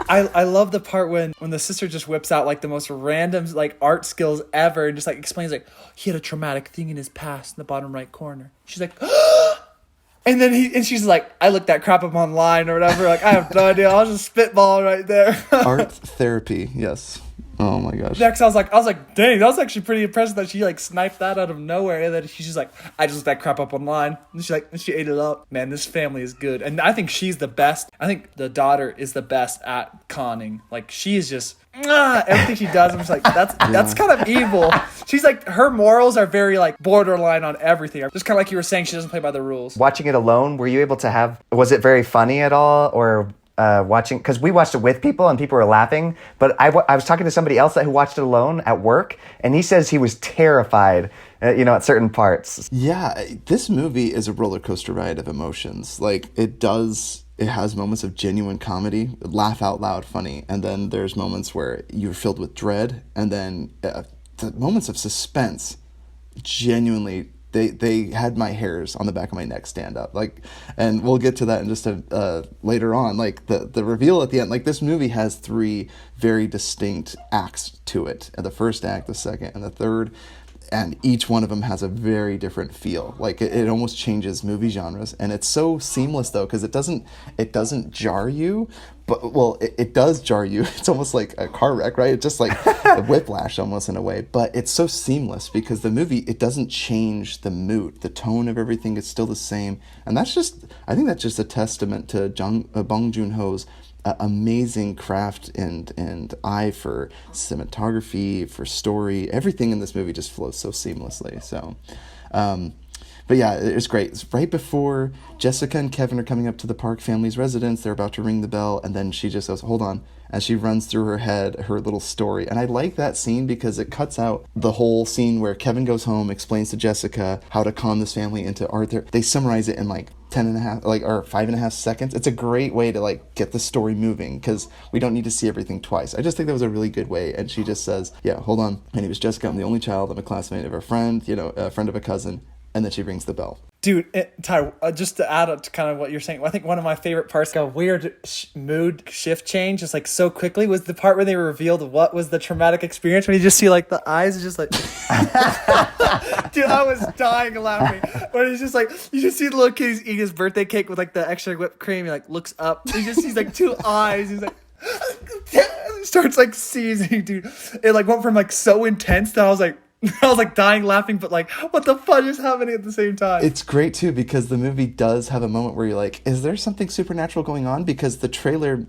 I love the part when the sister just whips out like the most random like art skills ever and just like explains like, he had a traumatic thing in his past in the bottom right corner. She's like, and then she's like, I looked that crap up online or whatever. Like, I have no idea. I was just spitballing right there. Art therapy, yes. Oh my gosh. Next, I was like, dang, that was actually pretty impressive that she like sniped that out of nowhere. And then she's just like, I just looked that crap up online. And she ate it up. Man, this family is good. And I think she's the best. I think the daughter is the best at conning. Like, she is just everything she does. I'm just like, that's kind of evil. She's like, her morals are very like borderline on everything. Just kind of like you were saying, she doesn't play by the rules. Watching it alone, were you able to was it very funny at all, or watching, because we watched it with people and people were laughing, but I was talking to somebody else who watched it alone at work, and he says he was terrified, at certain parts. Yeah, this movie is a roller coaster ride of emotions. Like, it has moments of genuine comedy, laugh out loud funny, and then there's moments where you're filled with dread, and then the moments of suspense, genuinely, they had my hairs on the back of my neck stand up. Like, and we'll get to that in just later on. Like, the reveal at the end, like, this movie has 3 very distinct acts to it. And the first act, the second, and the third. And each one of them has a very different feel. Like, it almost changes movie genres, and it's so seamless though, because it doesn't jar you, but well, it does jar you. It's almost like a car wreck, right? It's just like a whiplash almost in a way, but it's so seamless because the movie, it doesn't change the mood, the tone of everything is still the same, and I think that's just a testament to Bong Joon-ho's amazing craft and eye for cinematography, for story. Everything in this movie just flows so seamlessly. So, but yeah, it was great. It's right before Jessica and Kevin are coming up to the Park family's residence. They're about to ring the bell, and then she just goes, "Hold on," as she runs through her head her little story. And I like that scene because it cuts out the whole scene where Kevin goes home, explains to Jessica how to con this family into art. They summarize it in like 5.5 seconds. It's a great way to like get the story moving because we don't need to see everything twice. I just think that was a really good way. And she just says, "Yeah, hold on. My name is Jessica. I'm the only child. I'm a classmate of a friend, a friend of a cousin." And then she rings the bell. Dude, Ty, just to add up to kind of what you're saying, I think one of my favorite parts, like a weird mood shift change, just like so quickly, was the part where they revealed what was the traumatic experience, when you just see like the eyes just like, dude, I was dying laughing. When he's just like, you just see the little kid eating his birthday cake with like the extra whipped cream. He like looks up, he just sees like 2 eyes. He's like, starts like seizing, dude. It like went from like so intense that I was like dying laughing, but like, what the fuck is happening at the same time? It's great too because the movie does have a moment where you're like, is there something supernatural going on? Because the trailer,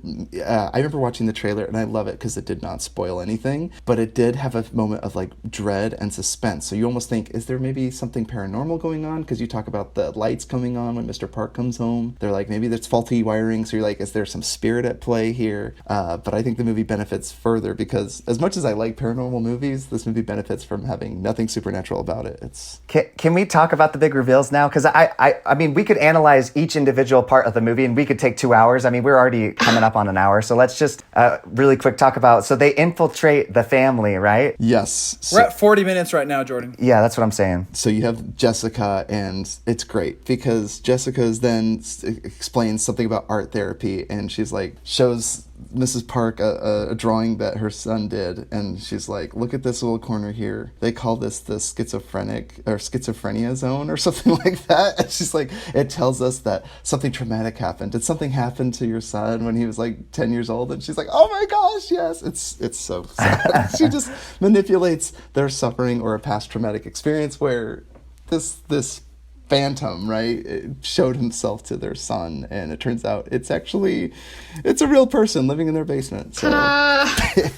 I remember watching the trailer and I love it because it did not spoil anything, but it did have a moment of like dread and suspense. So you almost think, is there maybe something paranormal going on? Because you talk about the lights coming on when Mr. Park comes home. They're like, maybe there's faulty wiring. So you're like, is there some spirit at play here? But I think the movie benefits further because as much as I like paranormal movies, this movie benefits from having having. Nothing supernatural about it. It's Can we talk about the big reveals now? Because I mean, we could analyze each individual part of the movie, and we could take 2 hours. I mean, we're already coming up on an hour, so let's just really quick talk about. So they infiltrate the family, right? yes. We're at 40 minutes right now, Jordan. Yeah, that's what I'm saying. So you have Jessica, and it's great because Jessica's then explains something about art therapy, and she's like, shows Mrs. Park a drawing that her son did, and she's like, look at this little corner here. They call this the schizophrenia zone or something like that. And she's like, it tells us that something traumatic happened. Did something happen to your son when he was like 10 years old? And she's like, oh my gosh, yes. It's so sad. She just manipulates their suffering or a past traumatic experience where this phantom, right, it showed himself to their son, and it turns out it's a real person living in their basement. So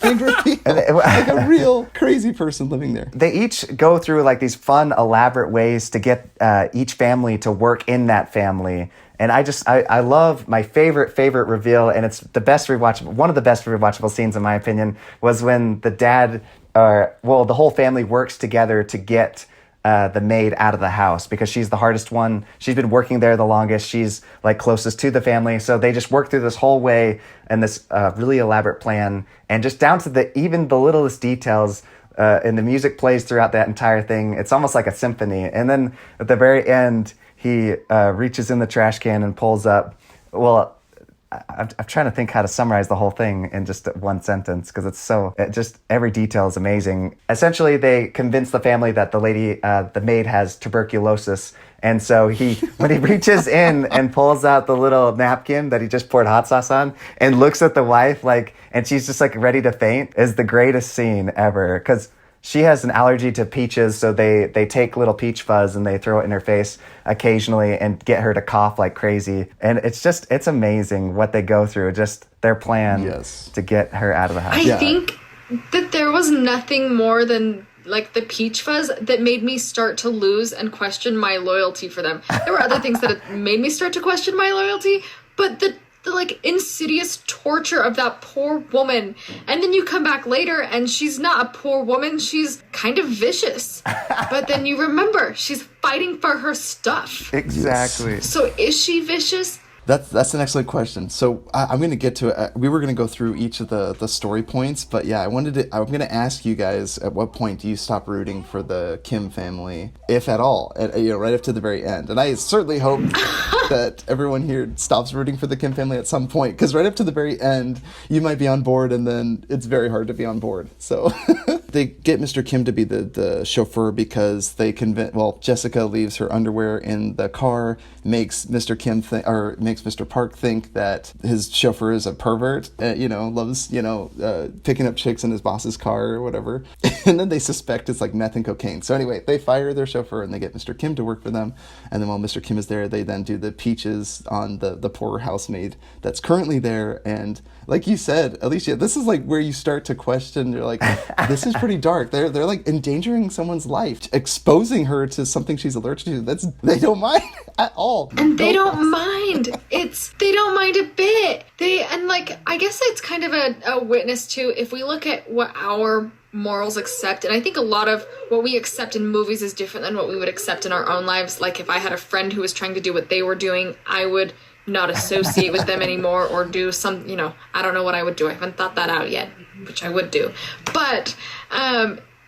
big reveal. Like a real crazy person living there. They each go through like these fun, elaborate ways to get each family to work in that family. And I love my favorite reveal, and it's one of the best rewatchable scenes in my opinion, was when the dad, the whole family works together to get the maid out of the house because she's the hardest one. She's been working there the longest. She's like closest to the family. So they just work through this whole way and this really elaborate plan, and just down to even the littlest details. And the music plays throughout that entire thing. It's almost like a symphony. And then at the very end, he reaches in the trash can and pulls up. Well, I'm trying to think how to summarize the whole thing in just one sentence because just every detail is amazing. Essentially, they convince the family that the maid has tuberculosis. And so when he reaches in and pulls out the little napkin that he just poured hot sauce on and looks at the wife and she's just like ready to faint, is the greatest scene ever. Because she has an allergy to peaches, so they take little peach fuzz and they throw it in her face occasionally and get her to cough like crazy. And it's amazing what they go through, just their plan to get her out of the house. I think that there was nothing more than like the peach fuzz that made me start to lose and question my loyalty for them. There were other things that made me start to question my loyalty, but the like insidious torture of that poor woman, and then you come back later and she's not a poor woman, she's kind of vicious, but then you remember she's fighting for her stuff. Exactly. So is she vicious? That's an excellent question. So I'm going to get to it. We were going to go through each of the story points, but yeah, I'm going to ask you guys, at what point do you stop rooting for the Kim family, if at all, right up to the very end? And I certainly hope that everyone here stops rooting for the Kim family at some point, because right up to the very end, you might be on board, and then it's very hard to be on board. So they get Mr. Kim to be the chauffeur because they Jessica leaves her underwear in the car, makes Mr. Mr. Park think that his chauffeur is a pervert, loves, picking up chicks in his boss's car or whatever. And then they suspect it's like meth and cocaine. So anyway, they fire their chauffeur and they get Mr. Kim to work for them. And then while Mr. Kim is there, they then do the peaches on the poor housemaid that's currently there. And like you said, Alicia, this is like where you start to question. You're like, this is pretty dark. They're like endangering someone's life, exposing her to something she's allergic to. They don't mind at all. And they don't mind. They don't mind a bit. I guess it's kind of a witness to, if we look at what our morals accept, and I think a lot of what we accept in movies is different than what we would accept in our own lives. Like if I had a friend who was trying to do what they were doing, I would not associate with them anymore or do some, I don't know what I would do. I haven't thought that out yet, which I would do. But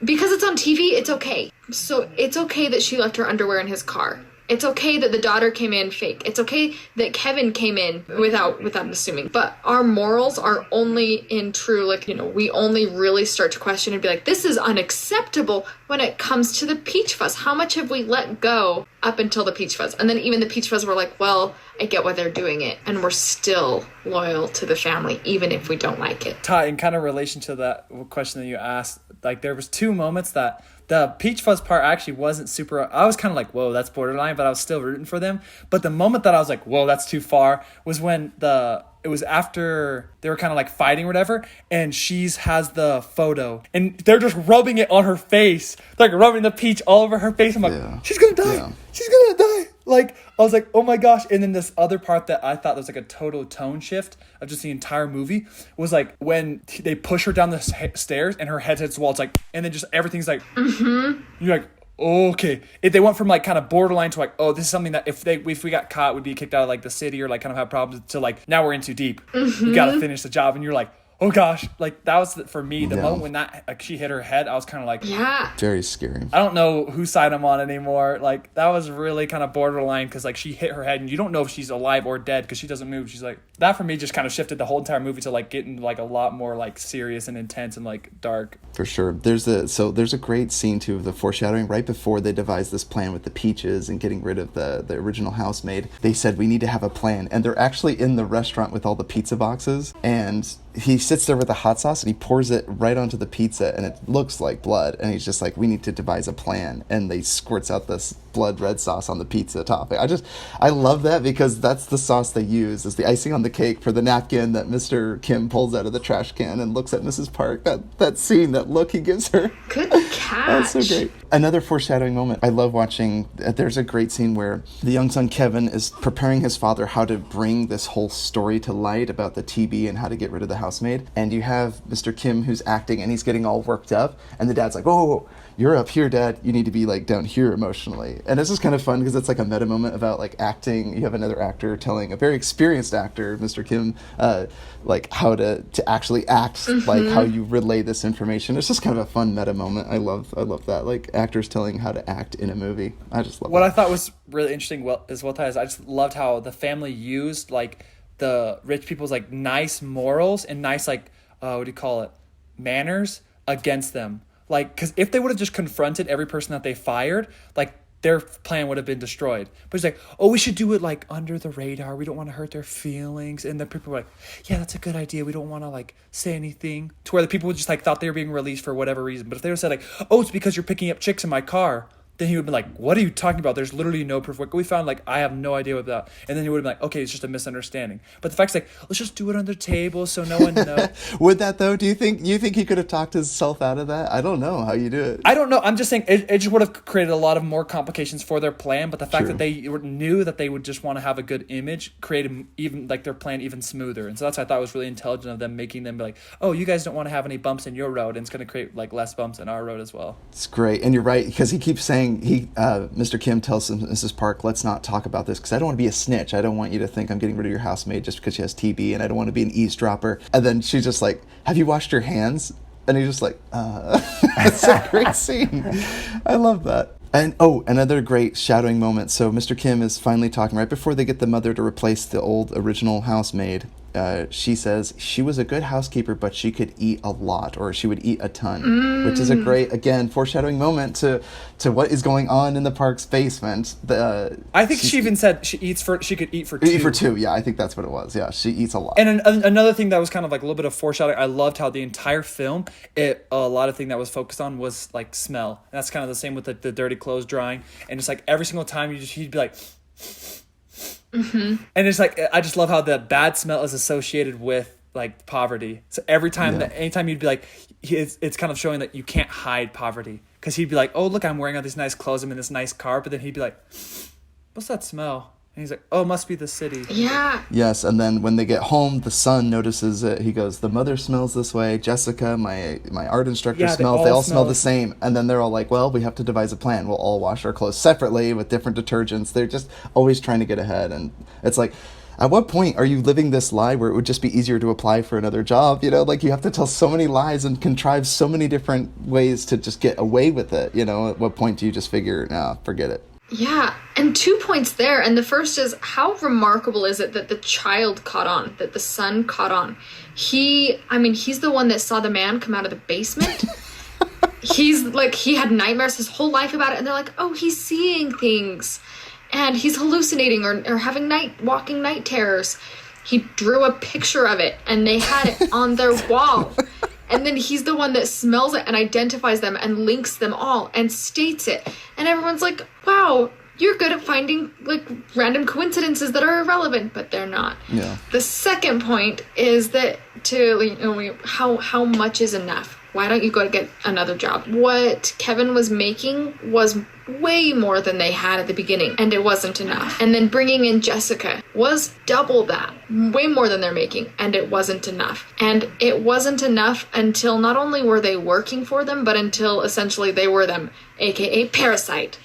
because it's on TV, it's okay. So it's okay that she left her underwear in his car. It's okay that the daughter came in fake. It's okay that Kevin came in without assuming. But our morals are only in true, we only really start to question and be like, this is unacceptable when it comes to the peach fuzz. How much have we let go up until the peach fuzz? And then even the peach fuzz, we're like, well, I get why they're doing it. And we're still loyal to the family, even if we don't like it. Ty, in kind of relation to that question that you asked, like there was two moments that the peach fuzz part actually wasn't super. I was kind of like, whoa, that's borderline, but I was still rooting for them. But the moment that I was like, whoa, that's too far, was when it was after they were kind of like fighting or whatever, and has the photo, and they're just rubbing it on her face, like rubbing the peach all over her face. I'm like, she's gonna die. Yeah. She's gonna die. Like, I was like, oh my gosh. And then this other part that I thought was like a total tone shift of just the entire movie was like when they push her down the stairs and her head hits the wall. It's like, and then just everything's like, you're like, okay. If they went from like kind of borderline to like, oh, this is something that if we got caught, we'd be kicked out of like the city or like kind of have problems, to like, now we're in too deep. We got to finish the job. And you're like, oh gosh, like that was for me the moment when that like she hit her head. I was kind of like, Yeah. Very scary. I don't know whose side I'm on anymore. Like that was really kind of borderline because like she hit her head and you don't know if she's alive or dead because she doesn't move. She's like, that for me just kind of shifted the whole entire movie to like getting like a lot more like serious and intense and like dark. For sure. There's a great scene too of the foreshadowing right before they devised this plan with the peaches and getting rid of the original housemaid. They said we need to have a plan, and they're actually in the restaurant with all the pizza boxes, and he sits there with the hot sauce and he pours it right onto the pizza and it looks like blood, and he's just like, we need to devise a plan, and they squirts out this blood red sauce on the pizza topping. I love that because that's the sauce they use as the icing on the cake for the napkin that Mr. Kim pulls out of the trash can and looks at Mrs. Park. That scene, that look he gives her. Good catch. That's so great. Another foreshadowing moment. I love watching, there's a great scene where the young son Kevin is preparing his father how to bring this whole story to light about the TB and how to get rid of the housemaid. And you have Mr. Kim who's acting and he's getting all worked up, and the dad's like, whoa, you're up here, Dad. You need to be like down here emotionally. And this is kind of fun because it's like a meta moment about like acting. You have another actor telling a very experienced actor, Mr. Kim, like how to actually act, like how you relay this information. It's just kind of a fun meta moment. I love that. Like actors telling how to act in a movie. I just love what that. I thought was really interesting I just loved how the family used like the rich people's like nice morals and nice like what do you call it, manners against them. Like, because if they would have just confronted every person that they fired, like their plan would have been destroyed. But it's like, oh, we should do it like under the radar. We don't want to hurt their feelings. And the people were like, yeah, that's a good idea. We don't want to like say anything. To where the people just like thought they were being released for whatever reason. But if they would have said like, oh, it's because you're picking up chicks in my car, then he would be like, what are you talking about? There's literally no proof. What we found, like, I have no idea what that. And then he would have been like, okay, it's just a misunderstanding. But the fact's like, let's just do it under the table so no one knows. Would that though? Do you think he could have talked himself out of that? I don't know how you do it. I don't know. I'm just saying it just would have created a lot of more complications for their plan. But the fact True. that they knew that they would just want to have a good image created even like their plan even smoother. And so that's what I thought was really intelligent of them, making them be like, oh, you guys don't want to have any bumps in your road, and it's going to create like less bumps in our road as well. It's great. And you're right, because he keeps saying, Mr. Kim tells Mrs. Park, let's not talk about this because I don't want to be a snitch. I don't want you to think I'm getting rid of your housemaid just because she has TB, and I don't want to be an eavesdropper. And then she's just like, have you washed your hands? And he's just like, It's a great scene. I love that. And another great shadowing moment. So Mr. Kim is finally talking right before they get the mother to replace the old original housemaid. She says she was a good housekeeper, but she could eat a lot, or she would eat a ton, which is a great, again, foreshadowing moment to what is going on in the park's basement. I think she even said she could eat for two. Eat for two, yeah, I think that's what it was. Yeah, she eats a lot. And another thing that was kind of like a little bit of foreshadowing, I loved how the entire film, a lot of thing that was focused on was like smell. And that's kind of the same with the dirty clothes drying. And it's like every single time he'd be like... Mm-hmm. And it's like, I just love how the bad smell is associated with like poverty. So every time anytime you'd be like, it's kind of showing that you can't hide poverty, because he'd be like, oh look, I'm wearing all these nice clothes, I'm in this nice car, but then he'd be like, what's that smell? And he's like, oh, it must be the city. Yeah. Yes, and then when they get home, the son notices it. He goes, the mother smells this way. Jessica, my art instructor, smells. They all smell the same. And then they're all like, well, we have to devise a plan. We'll all wash our clothes separately with different detergents. They're just always trying to get ahead. And it's like, at what point are you living this lie where it would just be easier to apply for another job? You know, like you have to tell so many lies and contrive so many different ways to just get away with it. You know, at what point do you just figure, nah, forget it? Yeah, and 2 points there. And the first is, how remarkable is it that the child caught on, that the son caught on? He's the one that saw the man come out of the basement. He's like, he had nightmares his whole life about it. And they're like, oh, he's seeing things. And he's hallucinating or having walking night terrors. He drew a picture of it and they had it on their wall. And then he's the one that smells it and identifies them and links them all and states it. And everyone's like, wow, you're good at finding like random coincidences that are irrelevant, but they're not. Yeah. The second point is that how much is enough? why don't you go to get another job? What Kevin was making was way more than they had at the beginning, and it wasn't enough. And then bringing in Jessica was double that, way more than they're making, and it wasn't enough. And it wasn't enough until not only were they working for them, but until essentially they were them, aka Parasite.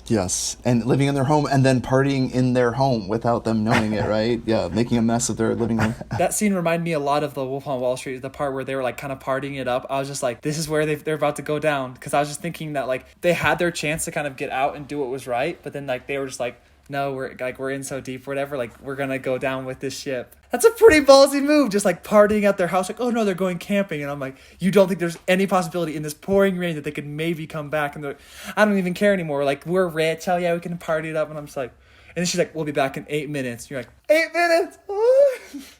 Yes, and living in their home and then partying in their home without them knowing it, right? Yeah, making a mess of their living room. That scene reminded me a lot of the Wolf on Wall Street, the part where they were like kind of partying it up. I was just like, this is where they're about to go down, because I was just thinking that like they had their chance to kind of get out and do what was right, but then like they were just like, no, we're in so deep, whatever, like we're gonna go down with this ship. That's a pretty ballsy move, just like partying at their house, like, oh no, they're going camping, and I'm like, you don't think there's any possibility in this pouring rain that they could maybe come back, and they're, I don't even care anymore, like, we're rich, hell yeah, we can party it up, and I'm just like, and then she's like, we'll be back in 8 minutes. You're like, 8 minutes?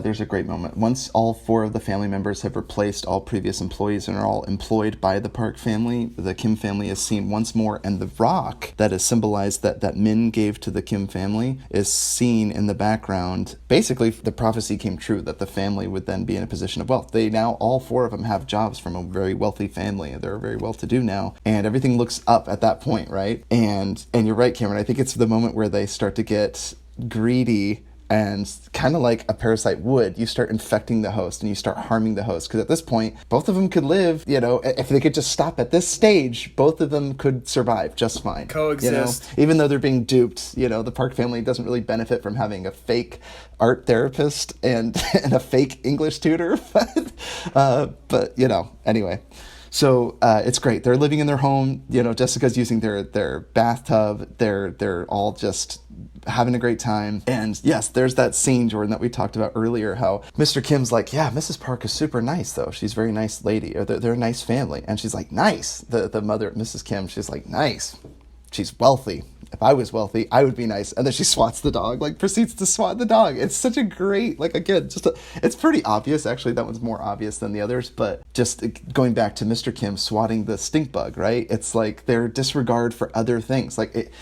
There's a great moment. Once all 4 of the family members have replaced all previous employees and are all employed by the Park family, the Kim family is seen once more, and the rock that is symbolized that Min gave to the Kim family is seen in the background. Basically, the prophecy came true that the family would then be in a position of wealth. They now, all 4 of them have jobs from a very wealthy family. They're very well-to-do now, and everything looks up at that point, right? And you're right, Cameron. I think it's the moment where they start to get greedy, and kind of like a parasite would, you start infecting the host and you start harming the host. Because at this point, both of them could live, if they could just stop at this stage, both of them could survive just fine. Coexist. Even though they're being duped, the Park family doesn't really benefit from having a fake art therapist and a fake English tutor. But anyway. So it's great. They're living in their home. Jessica's using their bathtub. They're all just having a great time. And yes, there's that scene, Jordan, that we talked about earlier, how Mr. Kim's like, yeah, Mrs. Park is super nice, though. She's a very nice lady. Or they're a nice family. And she's like, nice. The mother, Mrs. Kim, she's like, nice. She's wealthy. If I was wealthy, I would be nice. And then she swats the dog, proceeds to swat the dog. It's such a great, again, it's pretty obvious. Actually, that one's more obvious than the others. But just going back to Mr. Kim swatting the stink bug, right? It's like their disregard for other things.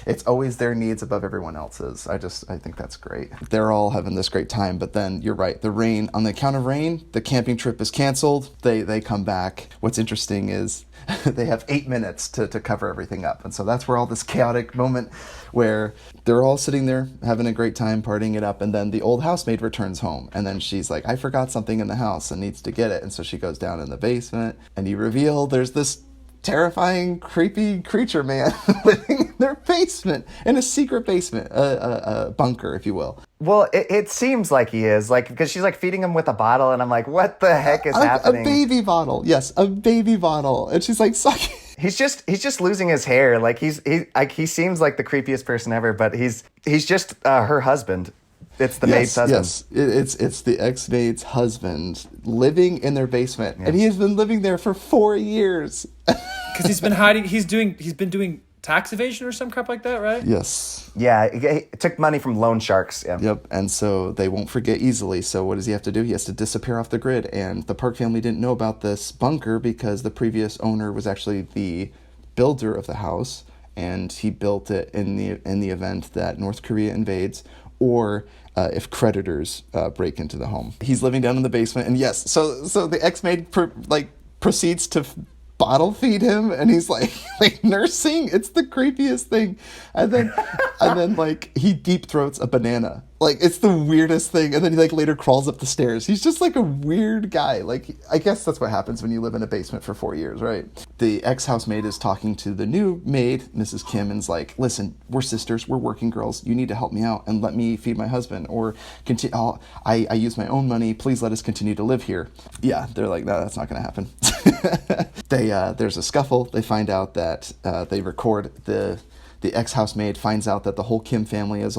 It's always their needs above everyone else's. I think that's great. They're all having this great time. But then you're right. The rain, on the account of rain, the camping trip is canceled. They come back. What's interesting is they have 8 minutes to cover everything up. And so that's where all this chaotic moment where they're all sitting there having a great time partying it up, and then the old housemaid returns home, and then she's like, I forgot something in the house and needs to get it. And so she goes down in the basement, and you reveal there's this terrifying, creepy creature man living in their basement, in a secret basement, a bunker, if you will. Well, it seems like he is, because she's feeding him with a bottle, and I'm like, what the heck is happening? A baby bottle, yes, a baby bottle, and she's like sucking. He's just losing his hair. He seems like the creepiest person ever, but he's just her husband. It's the maid's husband. Yes, it's the ex-maid's husband living in their basement, and he has been living there for 4 years. Because he's been hiding. He's been doing tax evasion or some crap like that, right? Yes. Yeah, he took money from loan sharks. Yeah. Yep, and so they won't forget easily. So what does he have to do? He has to disappear off the grid. And the Park family didn't know about this bunker because the previous owner was actually the builder of the house, and he built it in the event that North Korea invades or if creditors break into the home. He's living down in the basement, and yes, so the ex-maid proceeds to bottle feed him, and he's like nursing. It's the creepiest thing. And then he deep throats a banana. It's the weirdest thing. And then he later crawls up the stairs. He's just a weird guy. I guess that's what happens when you live in a basement for 4 years, right? The ex-housemaid is talking to the new maid, Mrs. Kim, and's like, listen, we're sisters, we're working girls. You need to help me out and let me feed my husband, or continue. I use my own money. Please let us continue to live here. Yeah, they're like, no, that's not going to happen. There's a scuffle. They find out that they record the ex-housemaid finds out that the whole Kim family is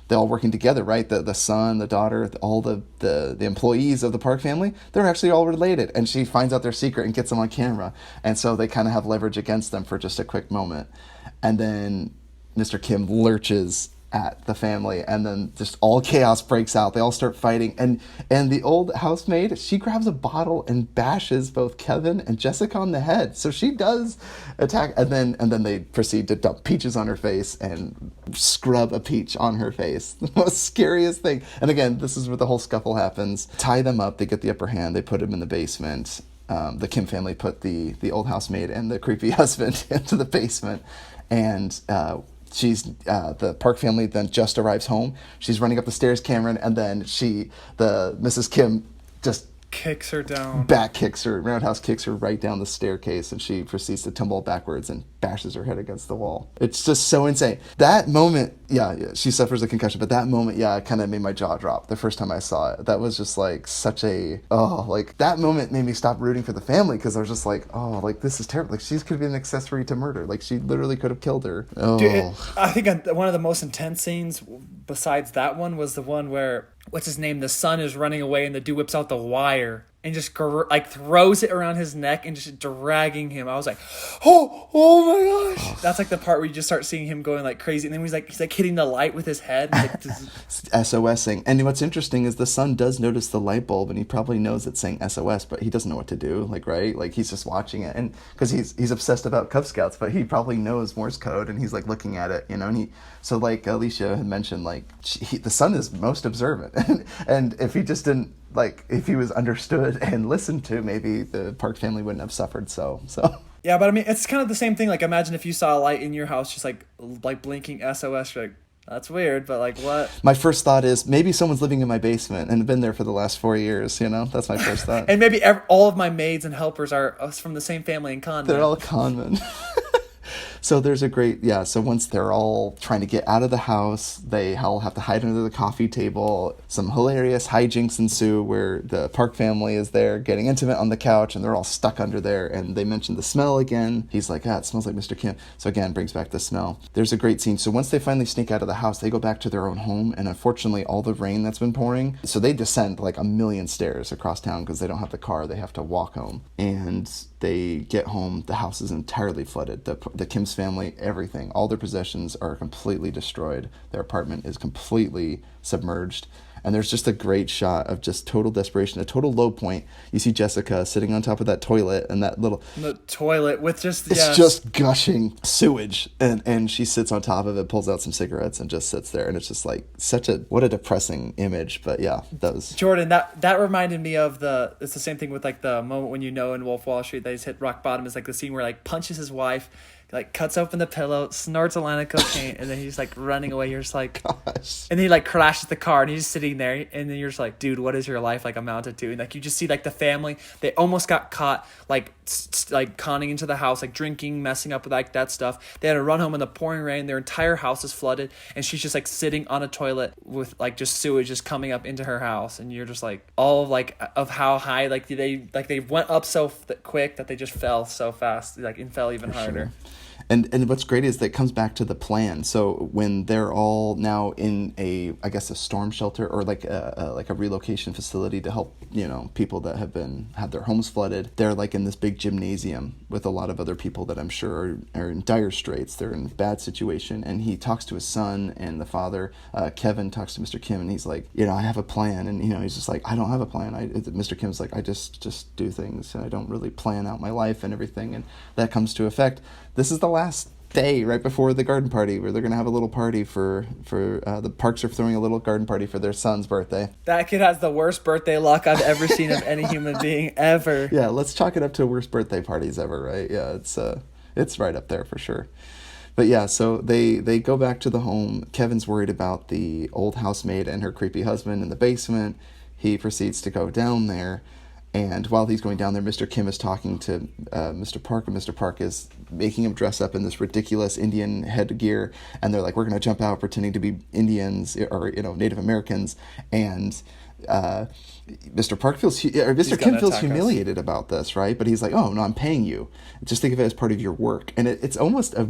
they're all working together, right? The son, the daughter, all the employees of the Park family, they're actually all related. And she finds out their secret and gets them on camera. And so they kind of have leverage against them for just a quick moment. And then Mr. Kim lurches at the family, and then just all chaos breaks out. They all start fighting, and the old housemaid, she grabs a bottle and bashes both Kevin and Jessica on the head. So she does attack, and then they proceed to dump peaches on her face and scrub a peach on her face. The most scariest thing. And again, this is where the whole scuffle happens. Tie them up, they get the upper hand, they put him in the basement. the Kim family put the old housemaid and the creepy husband into the basement, and the Park family then just arrives home. She's running up the stairs, Cameron, and then the Mrs. Kim just kicks her down. Roundhouse kicks her right down the staircase, and she proceeds to tumble backwards and bashes her head against the wall. It's just so insane. That moment, yeah, she suffers a concussion, but that moment, yeah, it kind of made my jaw drop the first time I saw it. That was just like such a, that moment made me stop rooting for the family, because I was just like, oh, like this is terrible. Like she could be an accessory to murder. Like she literally could have killed her. Oh. Dude, I think one of the most intense scenes besides that one was the one where, what's his name? The son is running away and the dude whips out the wire and just throws it around his neck and just dragging him. I was like, oh my gosh. That's like the part where you just start seeing him going like crazy. And then he's like hitting the light with his head. Like, SOSing. And what's interesting is the son does notice the light bulb, and he probably knows it's saying SOS, but he doesn't know what to do. Like, right? Like he's just watching it. And because he's obsessed about Cub Scouts, but he probably knows Morse code, and he's like looking at it, and so like Alicia had mentioned, like the son is most observant. and if he just didn't, like, if he was understood and listened to, maybe the Park family wouldn't have suffered so. Yeah, but I mean, it's kind of the same thing. Like, imagine if you saw a light in your house just like blinking SOS. You're like, that's weird, but like, what? My first thought is maybe someone's living in my basement and been there for the last 4 years. That's my first thought. And maybe all of my maids and helpers are from the same family in conmen. They're all conmen. So there's a great, so once they're all trying to get out of the house, they all have to hide under the coffee table. Some hilarious hijinks ensue where the Park family is there getting intimate on the couch, and they're all stuck under there, and they mention the smell again. He's like, it smells like Mr. Kim. So again, brings back the smell. There's a great scene. So once they finally sneak out of the house, they go back to their own home, and unfortunately all the rain that's been pouring, so they descend like 1,000,000 stairs across town because they don't have the car. They have to walk home. And they get home, the house is entirely flooded. The Kim's family, everything, all their possessions are completely destroyed. Their apartment is completely submerged. And there's just a great shot of just total desperation, a total low point. You see Jessica sitting on top of that toilet, and the toilet with just just gushing sewage, and she sits on top of it, pulls out some cigarettes, and just sits there. And it's just like what a depressing image. But yeah, that was Jordan. That reminded me of it's the same thing with like the moment when in Wolf Wall Street that he's hit rock bottom. Is like the scene where like punches his wife, like cuts open the pillow, snorts a line of cocaine, and then he's like running away. You're just like, gosh. And then he like crashes the car, and he's just sitting there, and then you're just like, dude, what is your life like amounted to? And like you just see like the family, they almost got caught like conning into the house, like drinking, messing up with like that stuff. They had to run home in the pouring rain. Their entire house is flooded, and she's just like sitting on a toilet with like just sewage just coming up into her house, and you're just like of how high they went up so quick that they just fell so fast, like and fell even harder. Sure. And what's great is that it comes back to the plan. So when they're all now in a storm shelter, or like a relocation facility to help people that have had their homes flooded, they're like in this big gymnasium with a lot of other people that I'm sure are in dire straits. They're in a bad situation, and he talks to his son and the father. Kevin talks to Mr. Kim, and he's like, I have a plan, and he's just like, I don't have a plan. Mr. Kim's like, I just do things, and I don't really plan out my life and everything, and that comes to effect. This is the last day right before the garden party, where they're going to have a little party for the Parks are throwing a little garden party for their son's birthday. That kid has the worst birthday luck I've ever seen of any human being ever. Yeah, let's chalk it up to worst birthday parties ever, right? Yeah, it's right up there for sure. But yeah, so they go back to the home. Kevin's worried about the old housemaid and her creepy husband in the basement. He proceeds to go down there. And while he's going down there, Mr. Kim is talking to Mr. Park, and Mr. Park is making him dress up in this ridiculous Indian headgear. And they're like, we're going to jump out pretending to be Indians or Native Americans. And Mr. Kim feels humiliated about this, right? But he's like, oh no, I'm paying you. Just think of it as part of your work. And it's almost a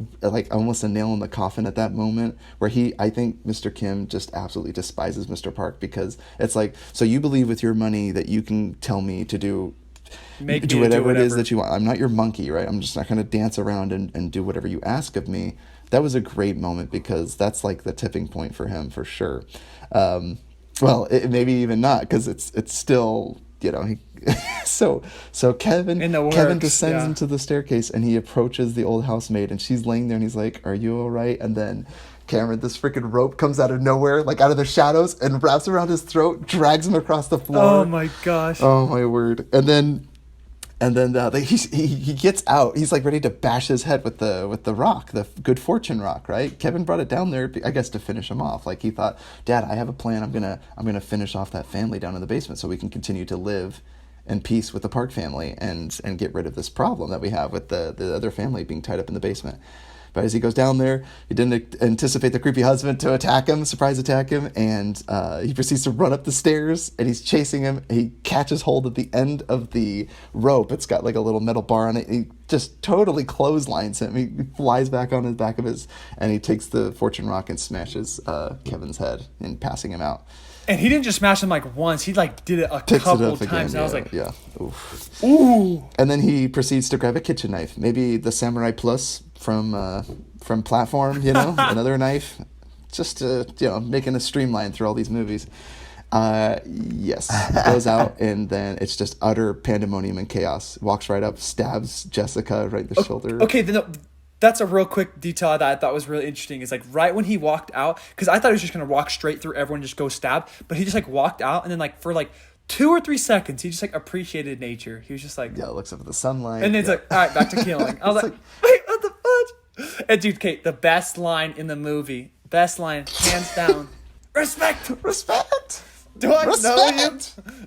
nail in the coffin at that moment, where I think Mr. Kim just absolutely despises Mr. Park, because it's like, so you believe with your money that you can tell me to do whatever it is that you want. I'm not your monkey, right? I'm just not going to dance around and do whatever you ask of me. That was a great moment, because that's like the tipping point for him for sure. Well, maybe even not, because it's still, so Kevin descends into the staircase, and he approaches the old housemaid, and she's laying there, and he's like, are you all right? And then Cameron, this freaking rope comes out of nowhere, like out of the shadows, and wraps around his throat, drags him across the floor. Oh my gosh. Oh my word. And then And then he gets out. He's like ready to bash his head with the rock, the good fortune rock, right? Kevin brought it down there, I guess, to finish him off. Like he thought, Dad, I have a plan. I'm gonna finish off that family down in the basement so we can continue to live in peace with the Park family and get rid of this problem that we have with the other family being tied up in the basement. But as he goes down there, he didn't anticipate the creepy husband to surprise attack him, and he proceeds to run up the stairs, and he's chasing him. He catches hold of the end of the rope. It's got like a little metal bar on it. He just totally clotheslines him. He flies back on his back of and he takes the fortune rock and smashes Kevin's head in passing him out. And he didn't just smash him like once. He like did it a couple times. Again, and I was like, yeah. Oof. ooh. And then he proceeds to grab a kitchen knife, maybe the Samurai Plus from Platform, another knife, just to, making a streamline through all these movies. Yes, goes out, and then it's just utter pandemonium and chaos. Walks right up, stabs Jessica right in the shoulder. Okay, then that's a real quick detail that I thought was really interesting. Is like right when he walked out, because I thought he was just gonna walk straight through everyone and just go stab, but he just like walked out, and then like for like 2 or 3 seconds, he just like appreciated nature. He was just like, looks up at the sunlight, and then it's like, all right, back to killing. I was like, wait, what the fudge? And dude, Kate, the best line in the movie, hands down, respect. Do I know you?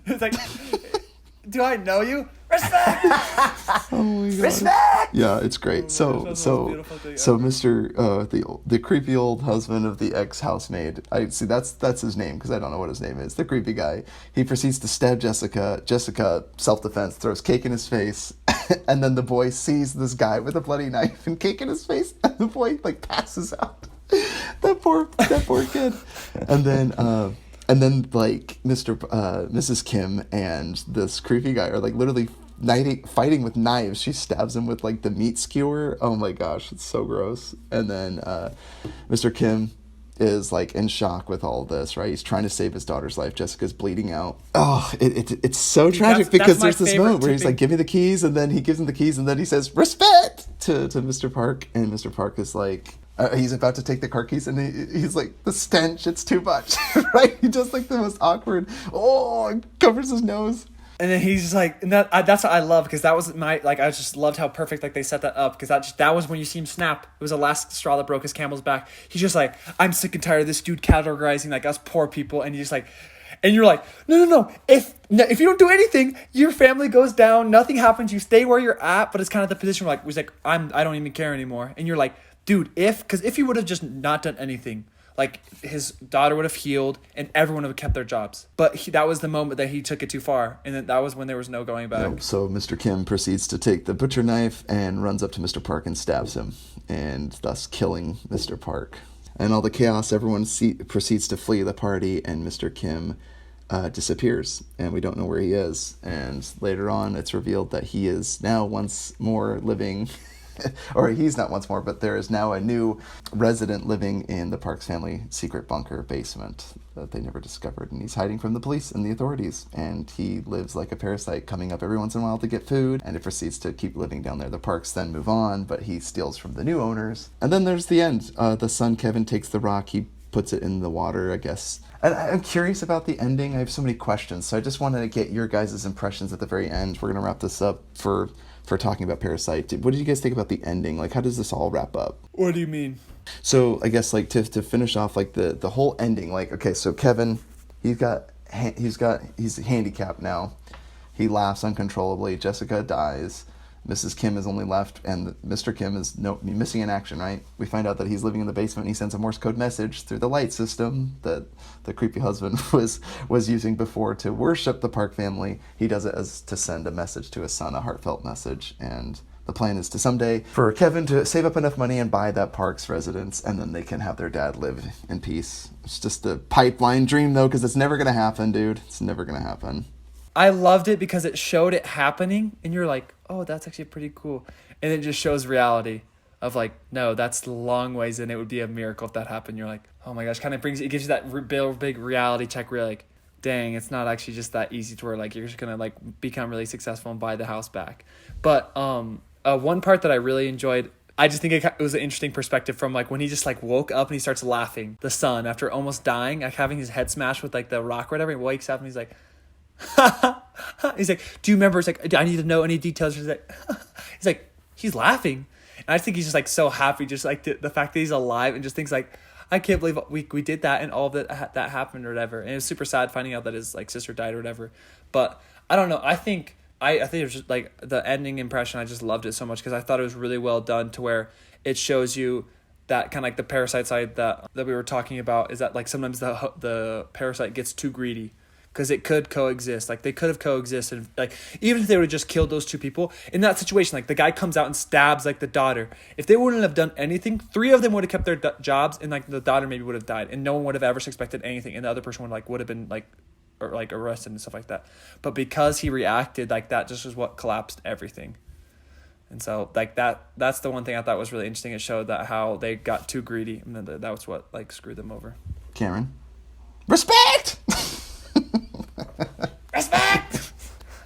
It's like, do I know you? Respect. Oh my God. Respect. Yeah, it's great. So Mr. The creepy old husband of the ex-housemaid. I see that's his name because I don't know what his name is. The creepy guy. He proceeds to stab Jessica. Jessica, self-defense, throws cake in his face, and then the boy sees this guy with a bloody knife and cake in his face, and the boy like passes out. That poor kid. And then like Mrs. Kim and this creepy guy are like literally fighting with knives. She stabs him with like the meat skewer. Oh my gosh, it's so gross. And then Mr. Kim is like in shock with all this, right? He's trying to save his daughter's life. Jessica's bleeding out. Oh, it's so tragic because there's this moment where he's like, give me the keys, and then he gives him the keys, and then he says, respect to Mr. Park, and Mr. Park is like, he's about to take the car keys, and he's like, the stench, it's too much, right? He just like the most awkward, covers his nose. And then he's just like, and that's what I love, because that was I just loved how perfect like they set that up, because that was when you see him snap. It was the last straw that broke his camel's back. He's just like, I'm sick and tired of this dude categorizing like us poor people, and he's just like, and you're like, no. If you don't do anything, your family goes down, nothing happens, you stay where you're at. But it's kind of the position where like, he's like, I don't even care anymore. And you're like, dude, because if he would have just not done anything, like his daughter would have healed and everyone would have kept their jobs. But that was the moment that he took it too far, and that was when there was no going back. So Mr. Kim proceeds to take the butcher knife and runs up to Mr. Park and stabs him, and thus killing Mr. Park. And all the chaos, everyone proceeds to flee the party, and Mr. Kim disappears, and we don't know where he is. And later on, it's revealed that he is now once more living... or he's not once more, but there is now a new resident living in the Parks family secret bunker basement that they never discovered, and he's hiding from the police and the authorities, and he lives like a parasite, coming up every once in a while to get food, and it proceeds to keep living down there. The Parks then move on, but he steals from the new owners, and then there's the end. The son Kevin takes the rock, he puts it in the water, I guess. And I'm curious about the ending. I have so many questions, so I just wanted to get your guys' impressions at the very end. We're going to wrap this up for talking about Parasite. What did you guys think about the ending? Like, how does this all wrap up? What do you mean? So I guess like to finish off like the whole ending, like, okay, so Kevin, he's handicapped now. He laughs uncontrollably. Jessica dies. Mrs. Kim is only left, and Mr. Kim is missing in action, right? We find out that he's living in the basement, and he sends a Morse code message through the light system that the creepy husband was using before to worship the Park family. He does it as to send a message to his son, a heartfelt message, and the plan is to someday for Kevin to save up enough money and buy that Parks residence, and then they can have their dad live in peace. It's just a pipeline dream, though, because it's never going to happen, dude. It's never going to happen. I loved it because it showed it happening, and you're like, oh, that's actually pretty cool. And it just shows reality of like, no, that's long ways, and it would be a miracle if that happened. You're like, oh my gosh, it gives you that big reality check where you're like, dang, it's not actually just that easy to where like you're just gonna like become really successful and buy the house back. But one part that I really enjoyed, I just think it was an interesting perspective from like when he just like woke up and he starts laughing, the son, after almost dying, like having his head smashed with like the rock or whatever, he wakes up and he's like, He's like, do you remember? It's like, I need to know any details. He's like, he's laughing. And I think he's just like so happy, just like the fact that he's alive, and just thinks like, I can't believe we did that and all that happened or whatever. And it was super sad finding out that his like sister died or whatever. But I don't know. I think it was just like the ending impression. I just loved it so much because I thought it was really well done to where it shows you that kind of like the parasite side that we were talking about, is that like sometimes the parasite gets too greedy. Because it could coexist. Like, they could have coexisted. Like, even if they would have just killed those two people, in that situation, like, the guy comes out and stabs, like, the daughter. If they wouldn't have done anything, 3 of them would have kept their jobs, and, like, the daughter maybe would have died. And no one would have ever suspected anything. And the other person would have been, like, arrested and stuff like that. But because he reacted, like, that just was what collapsed everything. And so, like, that's the one thing I thought was really interesting. It showed that how they got too greedy, and then that was what, like, screwed them over. Cameron? Respect! Respect!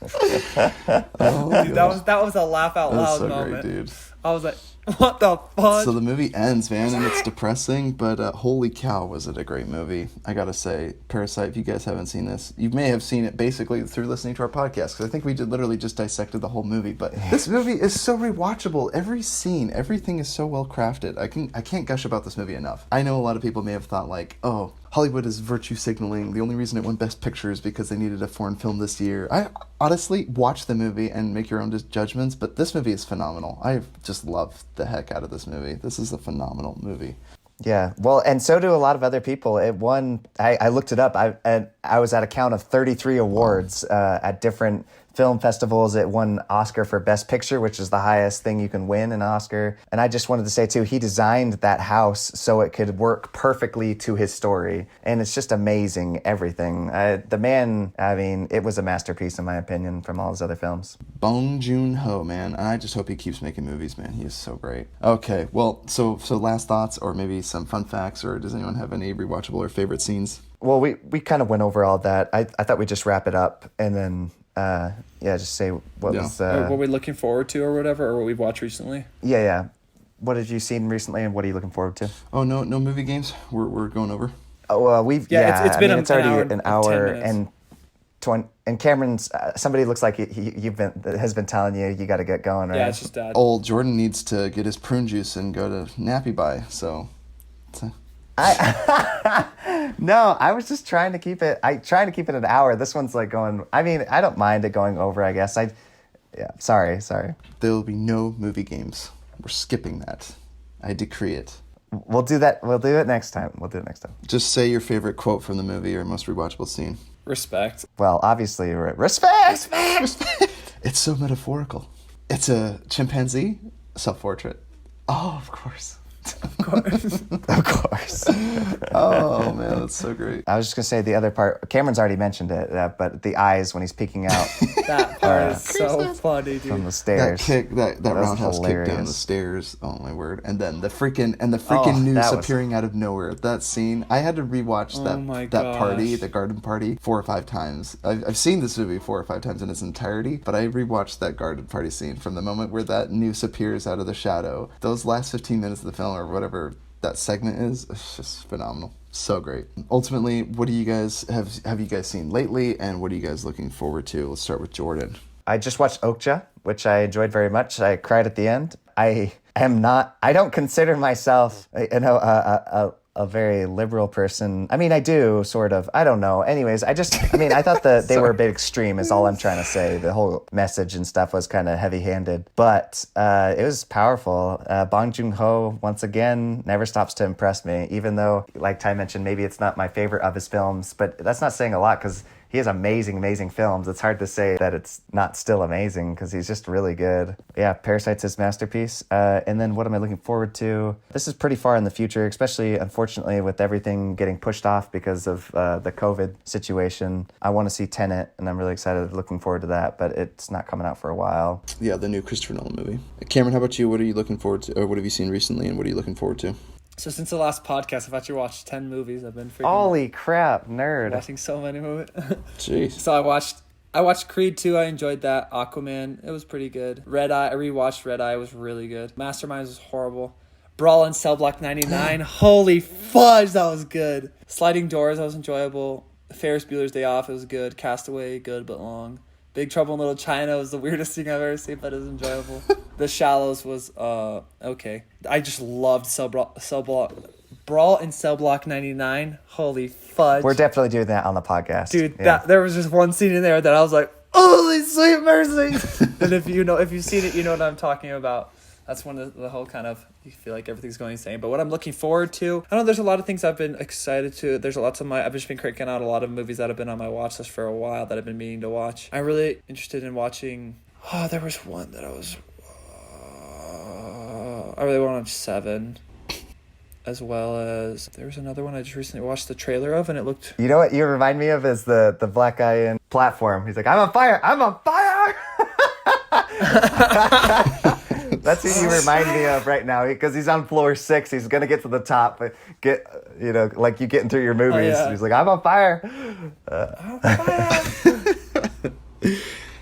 Dude, that was a laugh out loud so moment. great, dude. I was like, what the fuck? So the movie ends, man, and it's depressing, but holy cow, was it a great movie. I gotta say, Parasite, if you guys haven't seen this, you may have seen it basically through listening to our podcast, because I think we literally just dissected the whole movie, but this movie is so rewatchable. Every scene, everything is so well crafted. I can't gush about this movie enough. I know a lot of people may have thought like, oh, Hollywood is virtue signaling. The only reason it won Best Picture is because they needed a foreign film this year. I honestly, watch the movie and make your own judgments, but this movie is phenomenal. I just love the heck out of this movie. This is a phenomenal movie. Yeah, well, and so do a lot of other people. It won. I looked it up. I was at a count of 33 awards at different film festivals. It won Oscar for Best Picture, which is the highest thing you can win an Oscar. And I just wanted to say too, he designed that house so it could work perfectly to his story, and it's just amazing. Everything. The man. I mean, it was a masterpiece in my opinion from all his other films. Bong Joon-ho, man, and I just hope he keeps making movies, man. He is so great. Okay, well, so last thoughts, or maybe some fun facts, or does anyone have any rewatchable or favorite scenes? Well, we kind of went over all that. I thought we'd just wrap it up and then just say what was what we're looking forward to or whatever, or what we've watched recently. Yeah. What have you seen recently, and what are you looking forward to? Oh, no movie games. We're going over. Oh, well, it's been it's already an hour 10 minutes. and 20. And Cameron's somebody looks like has been telling you got to get going, right? Yeah, it's just Dad. Old Jordan needs to get his prune juice and go to Nappy Buy. So, No, I was just trying to keep it. Trying to keep it an hour. This one's like going. I mean, I don't mind it going over. I guess Sorry. there will be no movie games. We're skipping that. I decree it. We'll do that. We'll do it next time. Just say your favorite quote from the movie or most rewatchable scene. Respect. Well, obviously, respect. It's so metaphorical. It's a chimpanzee self-portrait. Oh, of course. Of course. Oh, man, that's so great. I was just gonna say the other part. Cameron's already mentioned it, but the eyes when he's peeking out That part is so funny, dude. from the That stairs. kick, that was roundhouse kick down hilarious. the stairs. Oh my word! And then the freaking that noose was- appearing out of nowhere. That scene, I had to rewatch my that party, gosh. the garden party, 4 or 5 times. I've seen this movie 4 or 5 times in its entirety, but I rewatched that garden party scene from the moment where that noose appears out of the shadow. Those last 15 minutes of the film, or whatever that segment is, it's just phenomenal. So great. Ultimately, what do you guys have you guys seen lately, and what are you guys looking forward to? Let's start with Jordan. I just watched Okja, which I enjoyed very much. I cried at the end. I don't consider myself, a very liberal person. I mean, I do, sort of. I don't know. Anyways, I thought that they were a bit extreme is all I'm trying to say. The whole message and stuff was kind of heavy-handed. But it was powerful. Bong Joon-ho, once again, never stops to impress me. Even though, like Ty mentioned, maybe it's not my favorite of his films. But that's not saying a lot, because he has amazing films. It's hard to say that it's not still amazing, because he's just really good. Yeah, Parasite's his masterpiece. And then what am I looking forward to? This is pretty far in the future, especially, unfortunately, with everything getting pushed off because of the COVID situation. I want to see Tenet, and I'm really excited, looking forward to that, but it's not coming out for a while. Yeah, the new Christopher Nolan movie. Cameron, how about you? What are you looking forward to, or what have you seen recently, and what are you looking forward to? So since the last podcast, I've actually watched 10 movies. I've been freaking Holy crap, nerd. watching so many movies. Jeez. So I watched Creed 2. I enjoyed that. Aquaman, it was pretty good. Red Eye, I rewatched Red Eye. It was really good. Masterminds was horrible. Brawl in Cell Block 99. Holy fudge, that was good. Sliding Doors, that was enjoyable. Ferris Bueller's Day Off, it was good. Castaway, good but long. Big Trouble in Little China was the weirdest thing I've ever seen, but it was enjoyable. The Shallows was okay. I just loved Brawl in Cell Block 99. Holy fudge. We're definitely doing that on the podcast. Dude, Yeah. there was just one scene in there that I was like, holy sweet mercy. And if you've seen it, you know what I'm talking about. That's when the whole kind of, you feel like everything's going insane. But what I'm looking forward to, I know there's a lot of things I've been excited to. I've just been cranking out a lot of movies that have been on my watch list for a while that I've been meaning to watch. I'm really interested in watching, there was one that I really want to watch Seven. As well as, there was another one I just recently watched the trailer of, and it looked... You know what you remind me of is the black guy in Platform. He's like, I'm on fire! I'm on fire! That's who you remind me of right now, because he's on floor 6. He's going to get to the top, but like you getting through your movies. Oh, yeah. He's like, I'm on fire! I'm on fire!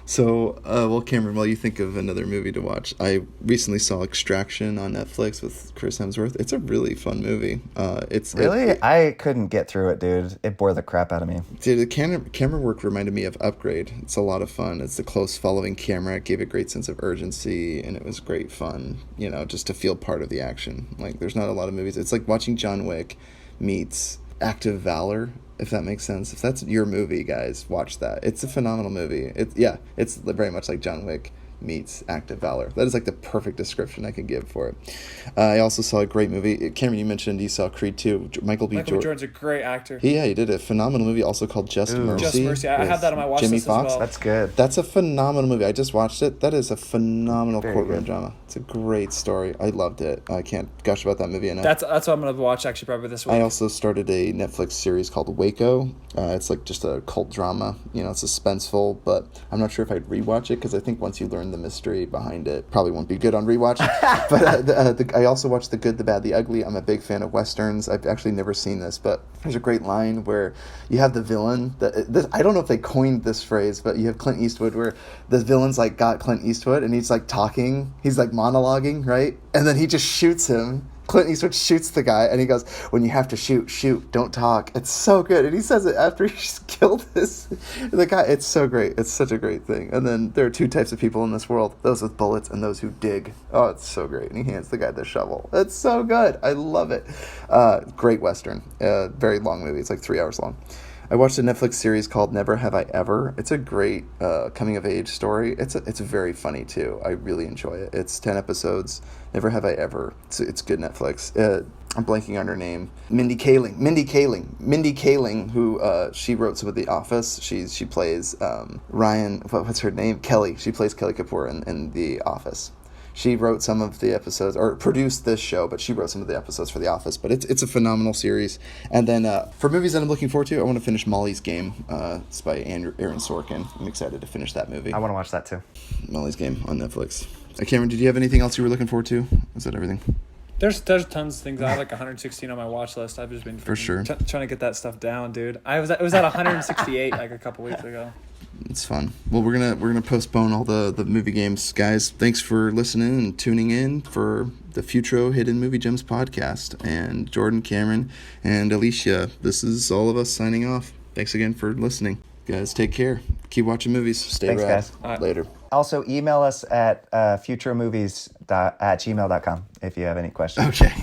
So, Cameron, while you think of another movie to watch, I recently saw Extraction on Netflix with Chris Hemsworth. It's a really fun movie. I couldn't get through it, dude. It bore the crap out of me. Dude, the camera work reminded me of Upgrade. It's a lot of fun. It's the close following camera. It gave a great sense of urgency, and it was great fun, just to feel part of the action. Like, there's not a lot of movies. It's like watching John Wick meets Active Valor, if that makes sense. If that's your movie, guys, watch that. It's a phenomenal movie. It's very much like John Wick meets Active Valor. That is like the perfect description I could give for it. I also saw a great movie. Cameron, you mentioned you saw Creed 2. Michael B. Jordan's a great actor. He did a phenomenal movie also called Just Mercy. Just Mercy. I have that on my watch list as well. That's good. That's a phenomenal movie. I just watched it. That is a phenomenal Very courtroom good. drama. It's a great story. I loved it. I can't gush about that movie enough. That's what I'm going to watch actually probably this week. I also started a Netflix series called Waco. It's like just a cult drama. It's suspenseful, but I'm not sure if I'd rewatch it because I think once you learn the mystery behind it, probably won't be good on rewatch. But I also watched The Good, the Bad, the Ugly. I'm a big fan of Westerns. I've actually never seen this, but there's a great line where you have the villain. I don't know if they coined this phrase, but you have Clint Eastwood where the villain's like got Clint Eastwood and he's like talking. He's like monologuing, right? And then he just shoots him. Clint Eastwood shoots the guy, and he goes, when you have to shoot, don't talk. It's so good. And he says it after he just killed the guy. It's so great. It's such a great thing. And then there are two types of people in this world, those with bullets and those who dig. Oh, it's so great. And he hands the guy the shovel. It's so good. I love it. Great Western. Very long movie. It's like 3 hours long. I watched a Netflix series called Never Have I Ever. It's a great coming-of-age story. It's very funny, too. I really enjoy it. It's 10 episodes. Never Have I Ever. It's good Netflix. I'm blanking on her name. Mindy Kaling, who she wrote some of The Office. She plays Ryan, what's her name? Kelly. She plays Kelly Kapoor in The Office. She wrote some of the episodes, or produced this show, but she wrote some of the episodes for The Office. But it's a phenomenal series. And then for movies that I'm looking forward to, I want to finish Molly's Game. It's by Aaron Sorkin. I'm excited to finish that movie. I want to watch that too. Molly's Game on Netflix. Cameron, did you have anything else you were looking forward to? Is that everything? There's tons of things. I have like 116 on my watch list. I've just been For sure. trying to get that stuff down, dude. It was at 168 like a couple weeks ago. It's fun. Well, we're gonna postpone all the movie games, guys. Thanks for listening and tuning in for the Futro Hidden Movie Gems podcast. And Jordan, Cameron, and Alicia, this is all of us signing off. Thanks again for listening, guys. Take care. Keep watching movies. Stay Thanks, rad. guys. Right. Later. Also, email us at futuromovies@gmail.com if you have any questions. Okay.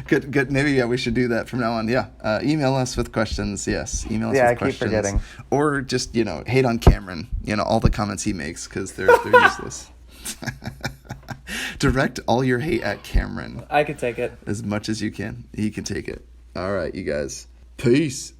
Good. Maybe we should do that from now on. Yeah. Email us with questions. Yes. Email us Yeah, with I keep questions. forgetting. Or just hate on Cameron. All the comments he makes because they're useless. Direct all your hate at Cameron I could take it. as much as you can. He can take it. All right, you guys. Peace.